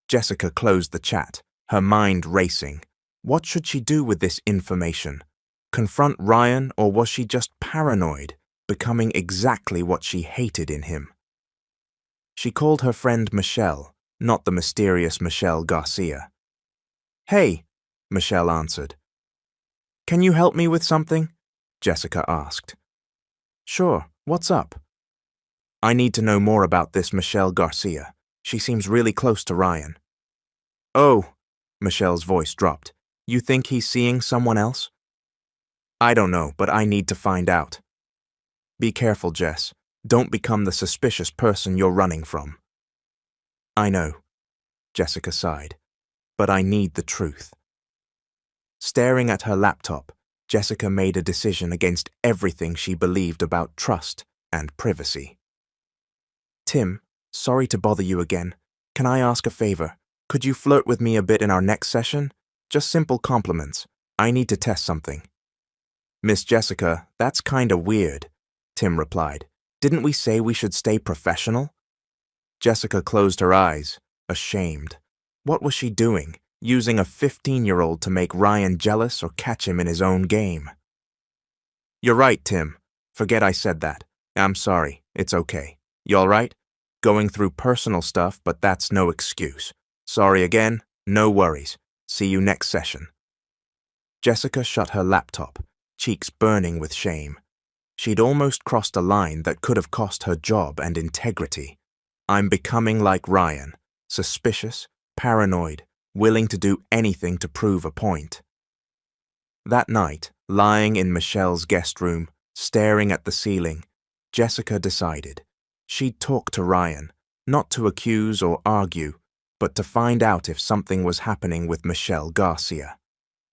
Jessica closed the chat, her mind racing. What should she do with this information? Confront Ryan, or was she just paranoid, becoming exactly what she hated in him? She called her friend Michelle, not the mysterious Michelle Garcia. Hey, Michelle answered. Can you help me with something? Jessica asked. Sure, what's up? I need to know more about this Michelle Garcia. She seems really close to Ryan. Oh, Michelle's voice dropped. You think he's seeing someone else? I don't know, but I need to find out. Be careful, Jess. Don't become the suspicious person you're running from. I know, Jessica sighed, but I need the truth. Staring at her laptop, Jessica made a decision against everything she believed about trust and privacy. Tim, sorry to bother you again. Can I ask a favor? Could you flirt with me a bit in our next session? Just simple compliments. I need to test something. Miss Jessica, that's kinda weird, Tim replied. Didn't we say we should stay professional? Jessica closed her eyes, ashamed. What was she doing, using a 15-year-old to make Ryan jealous or catch him in his own game? You're right, Tim. Forget I said that. I'm sorry. It's okay. You all right? Going through personal stuff, but that's no excuse. Sorry again, no worries. See you next session. Jessica shut her laptop, cheeks burning with shame. She'd almost crossed a line that could have cost her job and integrity. I'm becoming like Ryan, suspicious, paranoid, willing to do anything to prove a point. That night, lying in Michelle's guest room, staring at the ceiling, Jessica decided she'd talk to Ryan, not to accuse or argue, but to find out if something was happening with Michelle Garcia.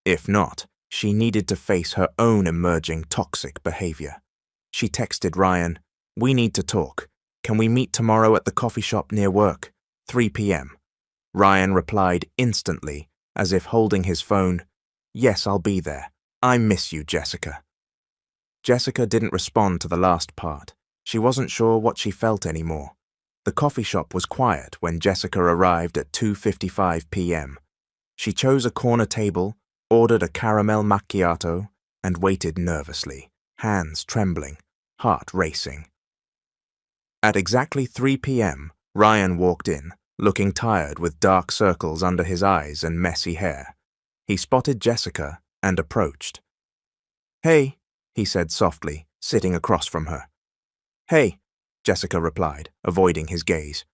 If not, she needed to face her own emerging toxic behavior. She texted Ryan, "We need to talk. Can we meet tomorrow at the coffee shop near work? 3 p.m. Ryan replied instantly, as if holding his phone, "Yes, I'll be there. I miss you, Jessica." Jessica didn't respond to the last part. She wasn't sure what she felt anymore. The coffee shop was quiet when Jessica arrived at 2:55 p.m. She chose a corner table, ordered a caramel macchiato, and waited nervously, hands trembling, heart racing. At exactly 3 p.m., Ryan walked in, looking tired with dark circles under his eyes and messy hair. He spotted Jessica and approached. "Hey," he said softly, sitting across from her. "Hey," Jessica replied, avoiding his gaze.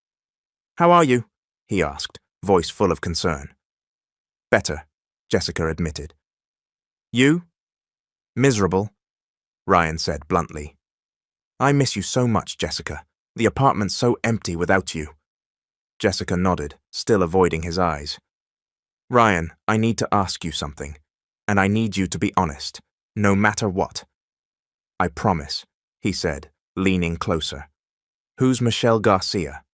"How are you?" he asked, voice full of concern. "Better," Jessica admitted. "You?" "Miserable," Ryan said bluntly. "I miss you so much, Jessica. The apartment's so empty without you." Jessica nodded, still avoiding his eyes. "Ryan, I need to ask you something, and I need you to be honest, no matter what." "I promise," he said, leaning closer. "Who's Michelle Garcia?"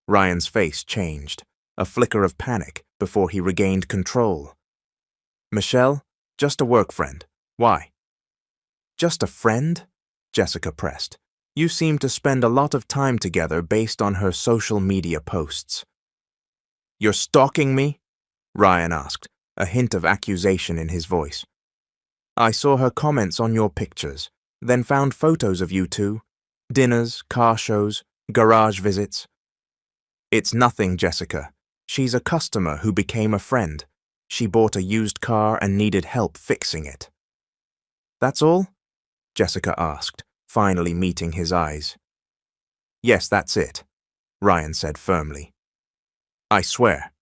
Ryan's face changed, a flicker of panic before he regained control. "Michelle? Just a work friend. Why?" "Just a friend?" Jessica pressed. "You seem to spend a lot of time together based on her social media posts." "You're stalking me?" Ryan asked, a hint of accusation in his voice. "I saw her comments on your pictures, then found photos of you two. Dinners, car shows, garage visits." "It's nothing, Jessica. She's a customer who became a friend. She bought a used car and needed help fixing it." "That's all?" Jessica asked, finally meeting his eyes. "Yes, that's it," Ryan said firmly. "I swear."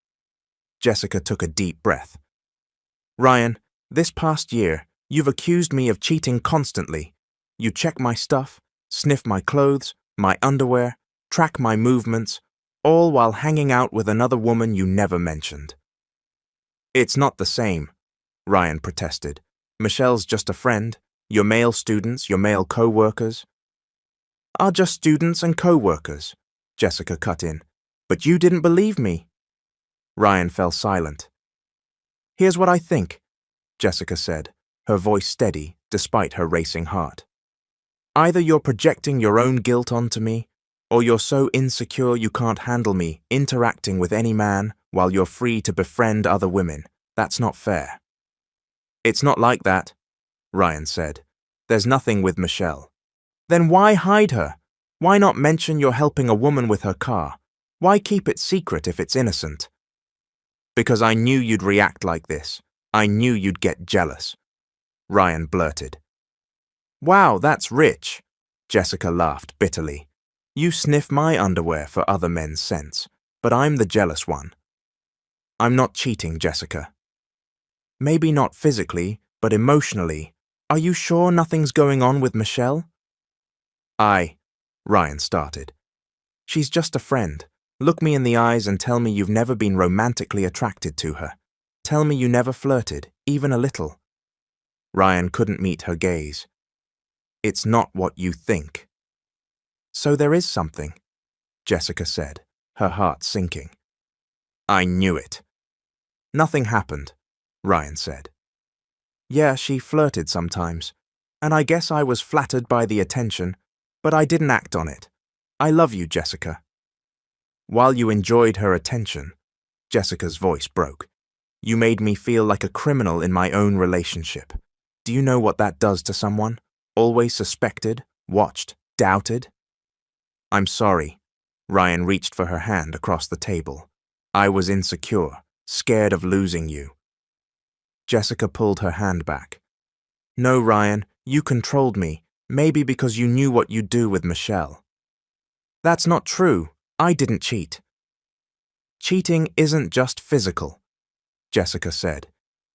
Jessica took a deep breath. "Ryan, this past year, you've accused me of cheating constantly. You check my stuff, sniff my clothes, my underwear, track my movements, all while hanging out with another woman you never mentioned." "It's not the same," Ryan protested. "Michelle's just a friend. Your male students, your male co-workers." "Are just students and co-workers," Jessica cut in. "But you didn't believe me." Ryan fell silent. "Here's what I think," Jessica said, her voice steady despite her racing heart. "Either you're projecting your own guilt onto me, or you're so insecure you can't handle me interacting with any man while you're free to befriend other women. That's not fair." "It's not like that," Ryan said. "There's nothing with Michelle." "Then why hide her? Why not mention you're helping a woman with her car? Why keep it secret if it's innocent?" "Because I knew you'd react like this. I knew you'd get jealous," Ryan blurted. "Wow, that's rich," Jessica laughed bitterly. "You sniff my underwear for other men's scents, but I'm the jealous one." "I'm not cheating, Jessica." "Maybe not physically, but emotionally. Are you sure nothing's going on with Michelle?" Ryan started. "She's just a friend. Look me in the eyes and tell me you've never been romantically attracted to her. Tell me you never flirted, even a little." Ryan couldn't meet her gaze. "It's not what you think." "So there is something," Jessica said, her heart sinking. "I knew it." "Nothing happened," Ryan said. "Yeah, she flirted sometimes, and I guess I was flattered by the attention, but I didn't act on it. I love you, Jessica." "While you enjoyed her attention," Jessica's voice broke, "you made me feel like a criminal in my own relationship. Do you know what that does to someone? Always suspected, watched, doubted?" "I'm sorry," Ryan reached for her hand across the table. I was insecure, scared of losing you. Jessica pulled her hand back. No, Ryan, you controlled me, maybe because you knew what you'd do with Michelle. That's not true. I didn't cheat. Cheating isn't just physical, Jessica said.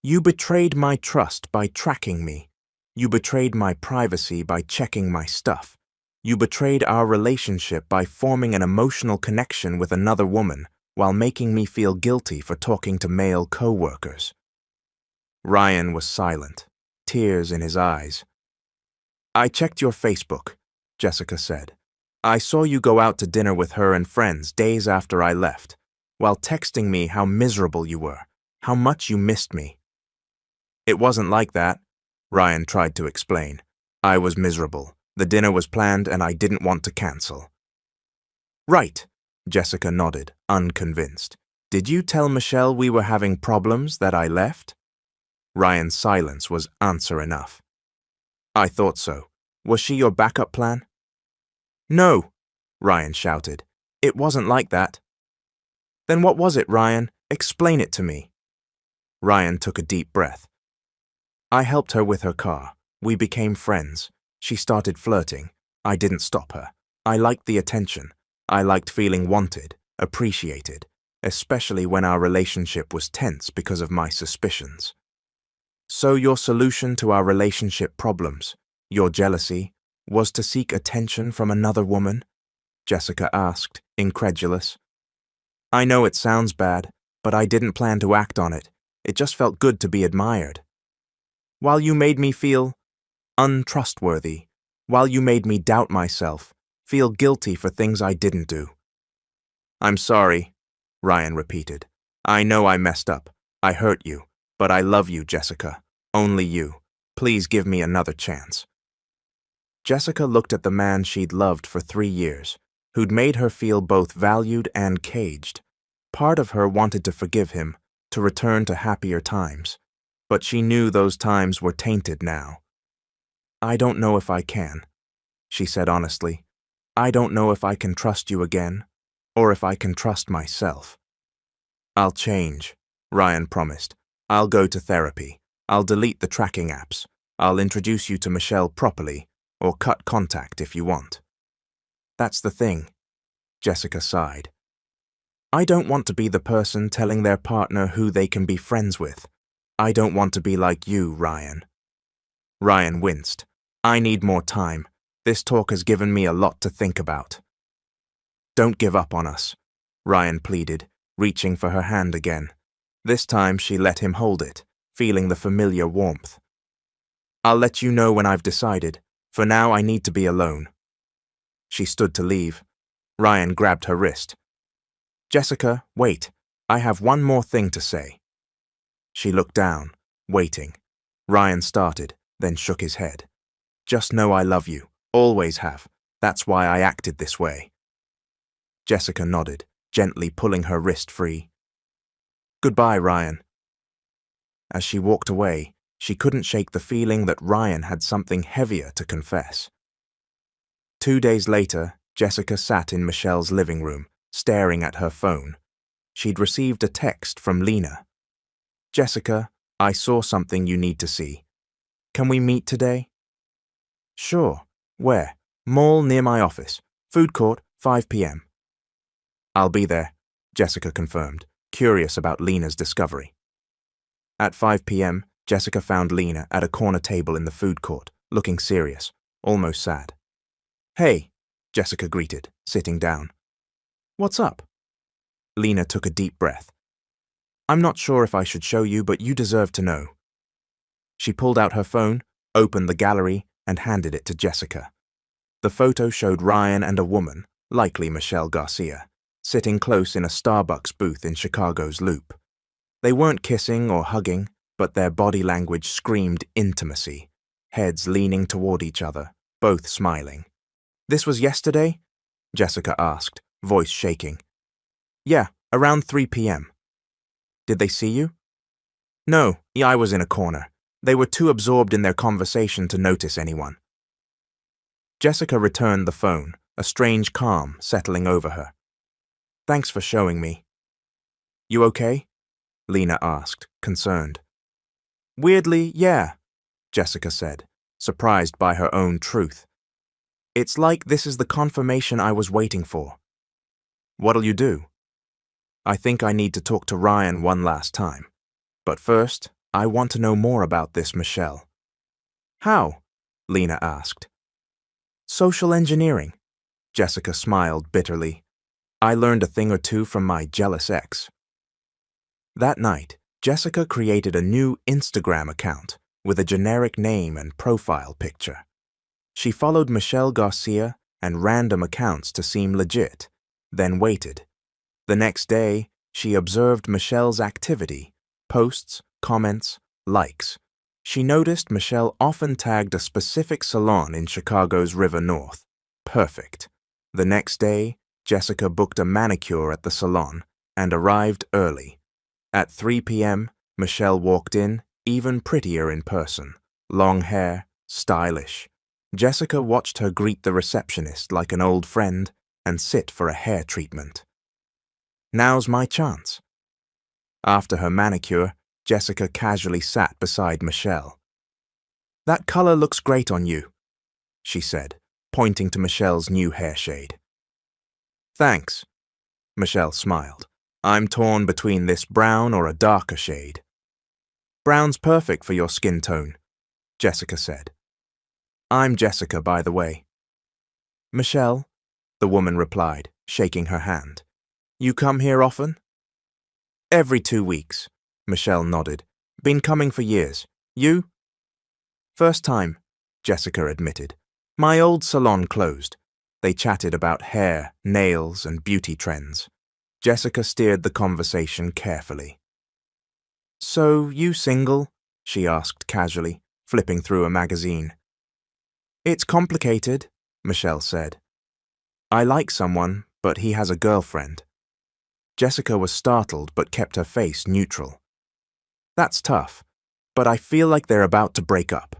You betrayed my trust by tracking me. You betrayed my privacy by checking my stuff. You betrayed our relationship by forming an emotional connection with another woman while making me feel guilty for talking to male co-workers. Ryan was silent, tears in his eyes. I checked your Facebook, Jessica said. I saw you go out to dinner with her and friends days after I left, while texting me how miserable you were, how much you missed me. It wasn't like that, Ryan tried to explain. I was miserable. The dinner was planned and I didn't want to cancel. Right, Jessica nodded, unconvinced. Did you tell Michelle we were having problems that I left? Ryan's silence was answer enough. I thought so. Was she your backup plan? No, Ryan shouted. It wasn't like that. Then what was it, Ryan? Explain it to me. Ryan took a deep breath. I helped her with her car. We became friends. She started flirting. I didn't stop her. I liked the attention. I liked feeling wanted, appreciated, especially when our relationship was tense because of my suspicions. So your solution to our relationship problems, your jealousy, was to seek attention from another woman? Jessica asked, incredulous. I know it sounds bad, but I didn't plan to act on it. It just felt good to be admired. While you made me feel untrustworthy, while you made me doubt myself, feel guilty for things I didn't do. I'm sorry, Ryan repeated. I know I messed up. I hurt you, but I love you, Jessica. Only you. Please give me another chance. Jessica looked at the man she'd loved for 3 years, who'd made her feel both valued and caged. Part of her wanted to forgive him, to return to happier times, but she knew those times were tainted now. I don't know if I can, she said honestly. I don't know if I can trust you again, or if I can trust myself. I'll change, Ryan promised. I'll go to therapy. I'll delete the tracking apps. I'll introduce you to Michelle properly, or cut contact if you want. That's the thing, Jessica sighed. I don't want to be the person telling their partner who they can be friends with. I don't want to be like you, Ryan. Ryan winced. I need more time. This talk has given me a lot to think about. Don't give up on us, Ryan pleaded, reaching for her hand again. This time she let him hold it, feeling the familiar warmth. I'll let you know when I've decided. For now, I need to be alone. She stood to leave. Ryan grabbed her wrist. Jessica, wait. I have one more thing to say. She looked down, waiting. Ryan started, then shook his head. Just know I love you. Always have. That's why I acted this way. Jessica nodded, gently pulling her wrist free. Goodbye, Ryan. As she walked away, she couldn't shake the feeling that Ryan had something heavier to confess. 2 days later, Jessica sat in Michelle's living room, staring at her phone. She'd received a text from Lena. Jessica, I saw something you need to see. Can we meet today? Sure. Where? Mall near my office. Food court, 5 p.m. I'll be there, Jessica confirmed, curious about Lena's discovery. At 5 p.m., Jessica found Lena at a corner table in the food court, looking serious, almost sad. Hey, Jessica greeted, sitting down. What's up? Lena took a deep breath. I'm not sure if I should show you, but you deserve to know. She pulled out her phone, opened the gallery, and handed it to Jessica. The photo showed Ryan and a woman, likely Michelle Garcia, sitting close in a Starbucks booth in Chicago's Loop. They weren't kissing or hugging, but their body language screamed intimacy, heads leaning toward each other, both smiling. This was yesterday? Jessica asked, voice shaking. Yeah, around 3 p.m. Did they see you? No, I was in a corner. They were too absorbed in their conversation to notice anyone. Jessica returned the phone, a strange calm settling over her. Thanks for showing me. You okay? Lena asked, concerned. Weirdly, yeah, Jessica said, surprised by her own truth. It's like this is the confirmation I was waiting for. What'll you do? I think I need to talk to Ryan one last time. But first, I want to know more about this Michelle. How? Lena asked. Social engineering. Jessica smiled bitterly. I learned a thing or two from my jealous ex. That night, Jessica created a new Instagram account with a generic name and profile picture. She followed Michelle Garcia and random accounts to seem legit, then waited. The next day, she observed Michelle's activity, posts, comments, likes. She noticed Michelle often tagged a specific salon in Chicago's River North. Perfect. The next day, Jessica booked a manicure at the salon and arrived early. At 3 p.m., Michelle walked in, even prettier in person. Long hair, stylish. Jessica watched her greet the receptionist like an old friend and sit for a hair treatment. Now's my chance. After her manicure, Jessica casually sat beside Michelle. That color looks great on you, she said, pointing to Michelle's new hair shade. Thanks, Michelle smiled. I'm torn between this brown or a darker shade. Brown's perfect for your skin tone, Jessica said. I'm Jessica, by the way. Michelle, the woman replied, shaking her hand. You come here often? Every 2 weeks, Michelle nodded. Been coming for years. You? First time, Jessica admitted. My old salon closed. They chatted about hair, nails, and beauty trends. Jessica steered the conversation carefully. So, you single? She asked casually, flipping through a magazine. It's complicated, Michelle said. I like someone, but he has a girlfriend. Jessica was startled but kept her face neutral. That's tough, but I feel like they're about to break up.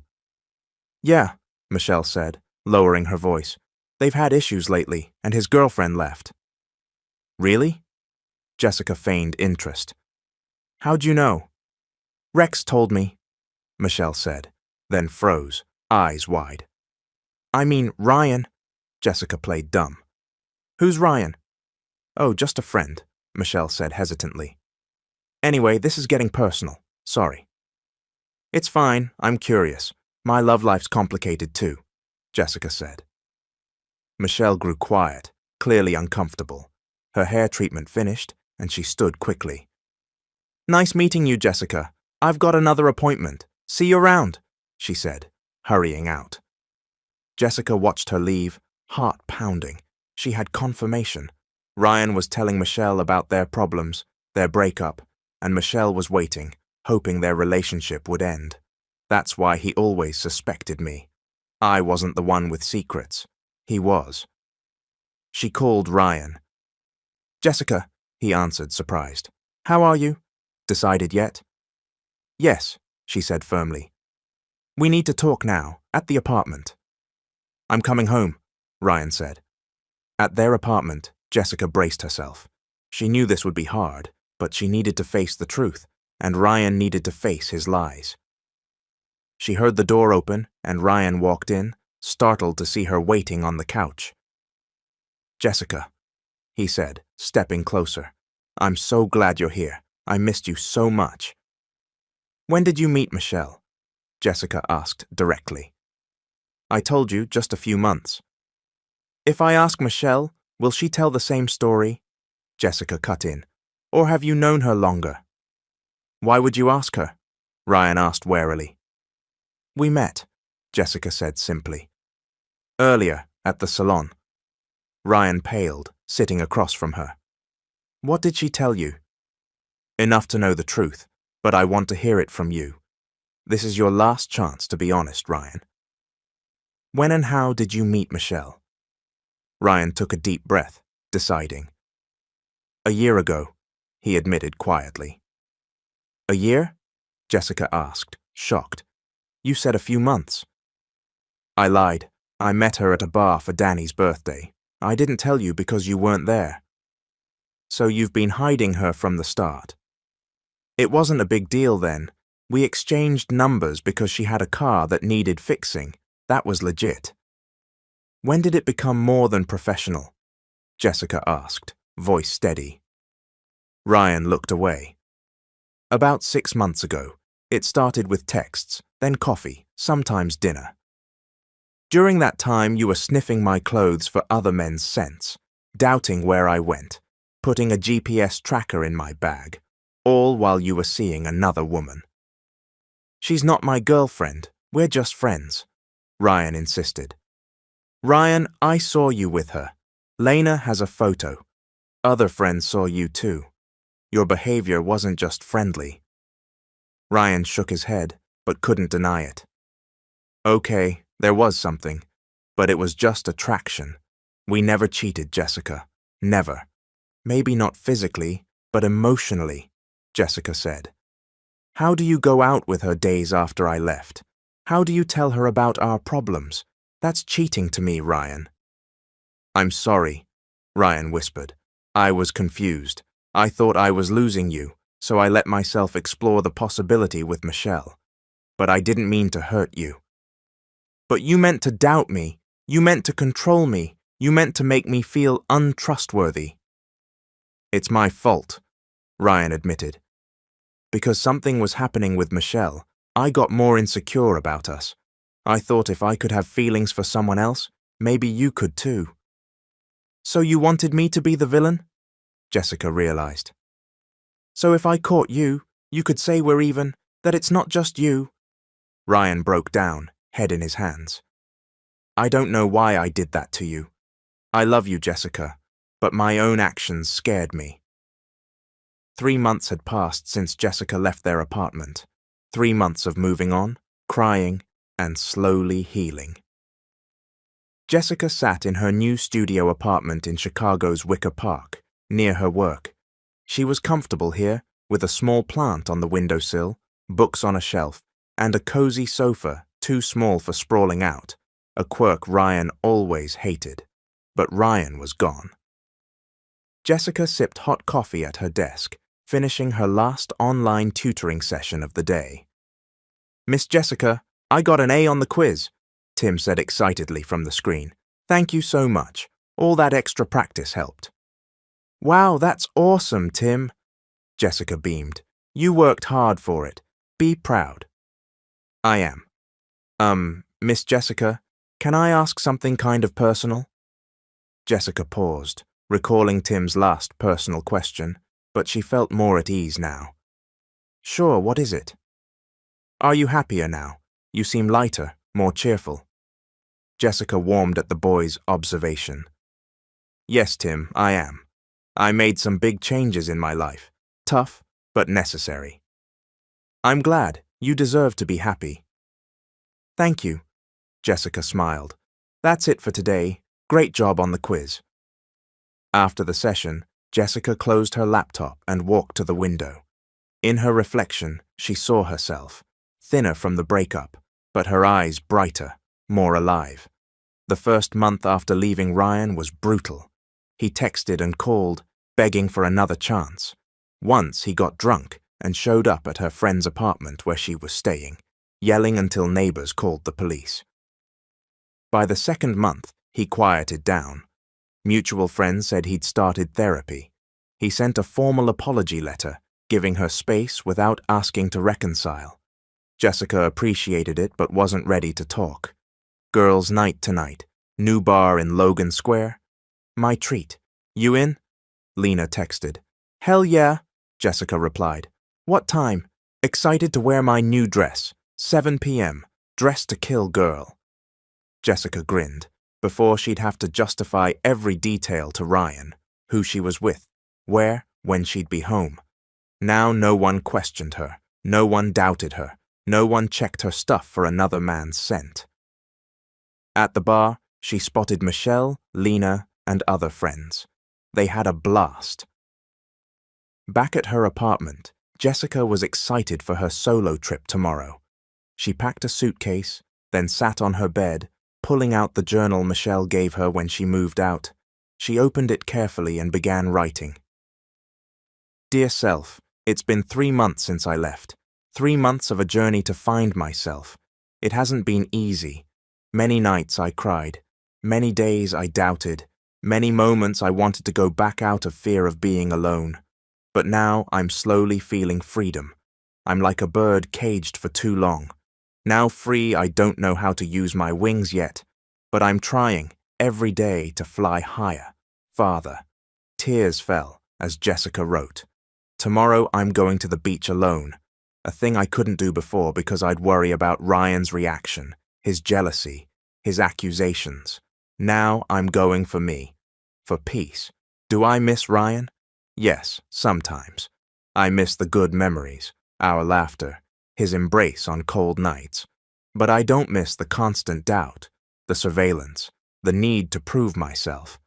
Yeah, Michelle said, lowering her voice. They've had issues lately, and his girlfriend left. Really? Jessica feigned interest. How'd you know? Rex told me, Michelle said, then froze, eyes wide. I mean, Ryan. Jessica played dumb. Who's Ryan? Oh, just a friend, Michelle said hesitantly. Anyway, this is getting personal. Sorry. It's fine, I'm curious. My love life's complicated too, Jessica said. Michelle grew quiet, clearly uncomfortable. Her hair treatment finished, and she stood quickly. Nice meeting you, Jessica. I've got another appointment. See you around, she said, hurrying out. Jessica watched her leave, heart pounding. She had confirmation. Ryan was telling Michelle about their problems, their breakup, and Michelle was waiting, hoping their relationship would end. That's why he always suspected me. I wasn't the one with secrets. He was. She called Ryan. Jessica, he answered, surprised. How are you? Decided yet? Yes, she said firmly. We need to talk now, at the apartment. I'm coming home, Ryan said. At their apartment, Jessica braced herself. She knew this would be hard, but she needed to face the truth, and Ryan needed to face his lies. She heard the door open, and Ryan walked in, startled to see her waiting on the couch. Jessica, he said, stepping closer. I'm so glad you're here. I missed you so much. When did you meet Michelle? Jessica asked directly. I told you, just a few months. If I ask Michelle, will she tell the same story? Jessica cut in. Or have you known her longer? Why would you ask her? Ryan asked warily. We met, Jessica said simply. Earlier, at the salon. Ryan paled, sitting across from her. What did she tell you? Enough to know the truth, but I want to hear it from you. This is your last chance to be honest, Ryan. When and how did you meet Michelle? Ryan took a deep breath, deciding. A year ago, he admitted quietly. A year? Jessica asked, shocked. You said a few months. I lied. I met her at a bar for Danny's birthday. I didn't tell you because you weren't there. So you've been hiding her from the start. It wasn't a big deal then. We exchanged numbers because she had a car that needed fixing. That was legit. When did it become more than professional? Jessica asked, voice steady. Ryan looked away. About 6 months ago. It started with texts, then coffee, sometimes dinner. During that time, you were sniffing my clothes for other men's scents, doubting where I went, putting a GPS tracker in my bag, all while you were seeing another woman. She's not my girlfriend, we're just friends, Ryan insisted. Ryan, I saw you with her. Lena has a photo. Other friends saw you too. Your behavior wasn't just friendly. Ryan shook his head, but couldn't deny it. Okay, there was something, but it was just attraction. We never cheated, Jessica. Never. Maybe not physically, but emotionally, Jessica said. How do you go out with her days after I left? How do you tell her about our problems? That's cheating to me, Ryan. I'm sorry, Ryan whispered. I was confused. I thought I was losing you, so I let myself explore the possibility with Michelle. But I didn't mean to hurt you. But you meant to doubt me. You meant to control me. You meant to make me feel untrustworthy. It's my fault, Ryan admitted. Because something was happening with Michelle, I got more insecure about us. I thought if I could have feelings for someone else, maybe you could too. So you wanted me to be the villain? Jessica realized. So if I caught you, you could say we're even, that it's not just you. Ryan broke down, head in his hands. I don't know why I did that to you. I love you, Jessica, but my own actions scared me. 3 months had passed since Jessica left their apartment. 3 months of moving on, crying, and slowly healing. Jessica sat in her new studio apartment in Chicago's Wicker Park, near her work. She was comfortable here, with a small plant on the windowsill, books on a shelf, and a cozy sofa too small for sprawling out, a quirk Ryan always hated. But Ryan was gone. Jessica sipped hot coffee at her desk, finishing her last online tutoring session of the day. Miss Jessica, I got an A on the quiz, Tim said excitedly from the screen. Thank you so much. All that extra practice helped. Wow, that's awesome, Tim, Jessica beamed. You worked hard for it. Be proud. I am. Miss Jessica, can I ask something kind of personal? Jessica paused, recalling Tim's last personal question, but she felt more at ease now. Sure, what is it? Are you happier now? You seem lighter, more cheerful. Jessica warmed at the boy's observation. Yes, Tim, I am. I made some big changes in my life. Tough, but necessary. I'm glad. You deserve to be happy. Thank you, Jessica smiled. That's it for today. Great job on the quiz. After the session, Jessica closed her laptop and walked to the window. In her reflection, she saw herself, thinner from the breakup, but her eyes brighter, more alive. The first month after leaving Ryan was brutal. He texted and called, begging for another chance. Once he got drunk and showed up at her friend's apartment where she was staying, yelling until neighbors called the police. By the second month, he quieted down. Mutual friends said he'd started therapy. He sent a formal apology letter, giving her space without asking to reconcile. Jessica appreciated it but wasn't ready to talk. Girls' night tonight. New bar in Logan Square. My treat. You in? Lena texted. Hell yeah, Jessica replied. What time? Excited to wear my new dress. 7 p.m. Dress to kill girl. Jessica grinned, before she'd have to justify every detail to Ryan, who she was with, where, when she'd be home. Now no one questioned her, no one doubted her, no one checked her stuff for another man's scent. At the bar, she spotted Michelle, Lena, and other friends. They had a blast. Back at her apartment, Jessica was excited for her solo trip tomorrow. She packed a suitcase, then sat on her bed, pulling out the journal Michelle gave her when she moved out. She opened it carefully and began writing. Dear self, it's been 3 months since I left. 3 months of a journey to find myself. It hasn't been easy. Many nights I cried. Many days I doubted. Many moments I wanted to go back out of fear of being alone. But now I'm slowly feeling freedom. I'm like a bird caged for too long. Now free, I don't know how to use my wings yet, but I'm trying every day to fly higher, farther. Tears fell as Jessica wrote. Tomorrow I'm going to the beach alone, a thing I couldn't do before because I'd worry about Ryan's reaction, his jealousy, his accusations. Now I'm going for me, for peace. Do I miss Ryan? Yes, sometimes. I miss the good memories, our laughter, his embrace on cold nights. But I don't miss the constant doubt, the surveillance, the need to prove myself.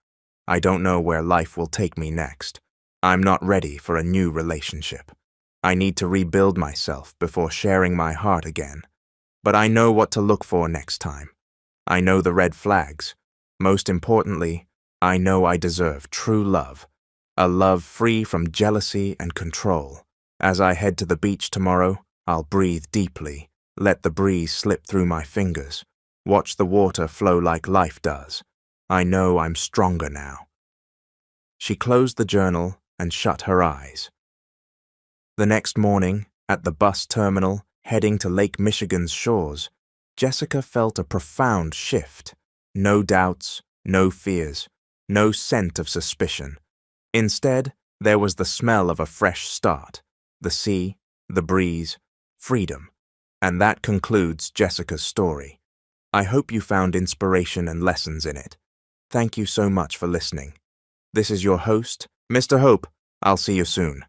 I don't know where life will take me next. I'm not ready for a new relationship. I need to rebuild myself before sharing my heart again. But I know what to look for next time. I know the red flags. Most importantly, I know I deserve true love, a love free from jealousy and control. As I head to the beach tomorrow, I'll breathe deeply, let the breeze slip through my fingers, watch the water flow like life does. I know I'm stronger now. She closed the journal and shut her eyes. The next morning, at the bus terminal heading to Lake Michigan's shores, Jessica felt a profound shift. No doubts, no fears, no scent of suspicion. Instead, there was the smell of a fresh start, the sea, the breeze, freedom. And that concludes Jessica's story. I hope you found inspiration and lessons in it. Thank you so much for listening. This is your host, Mr. Hope. I'll see you soon.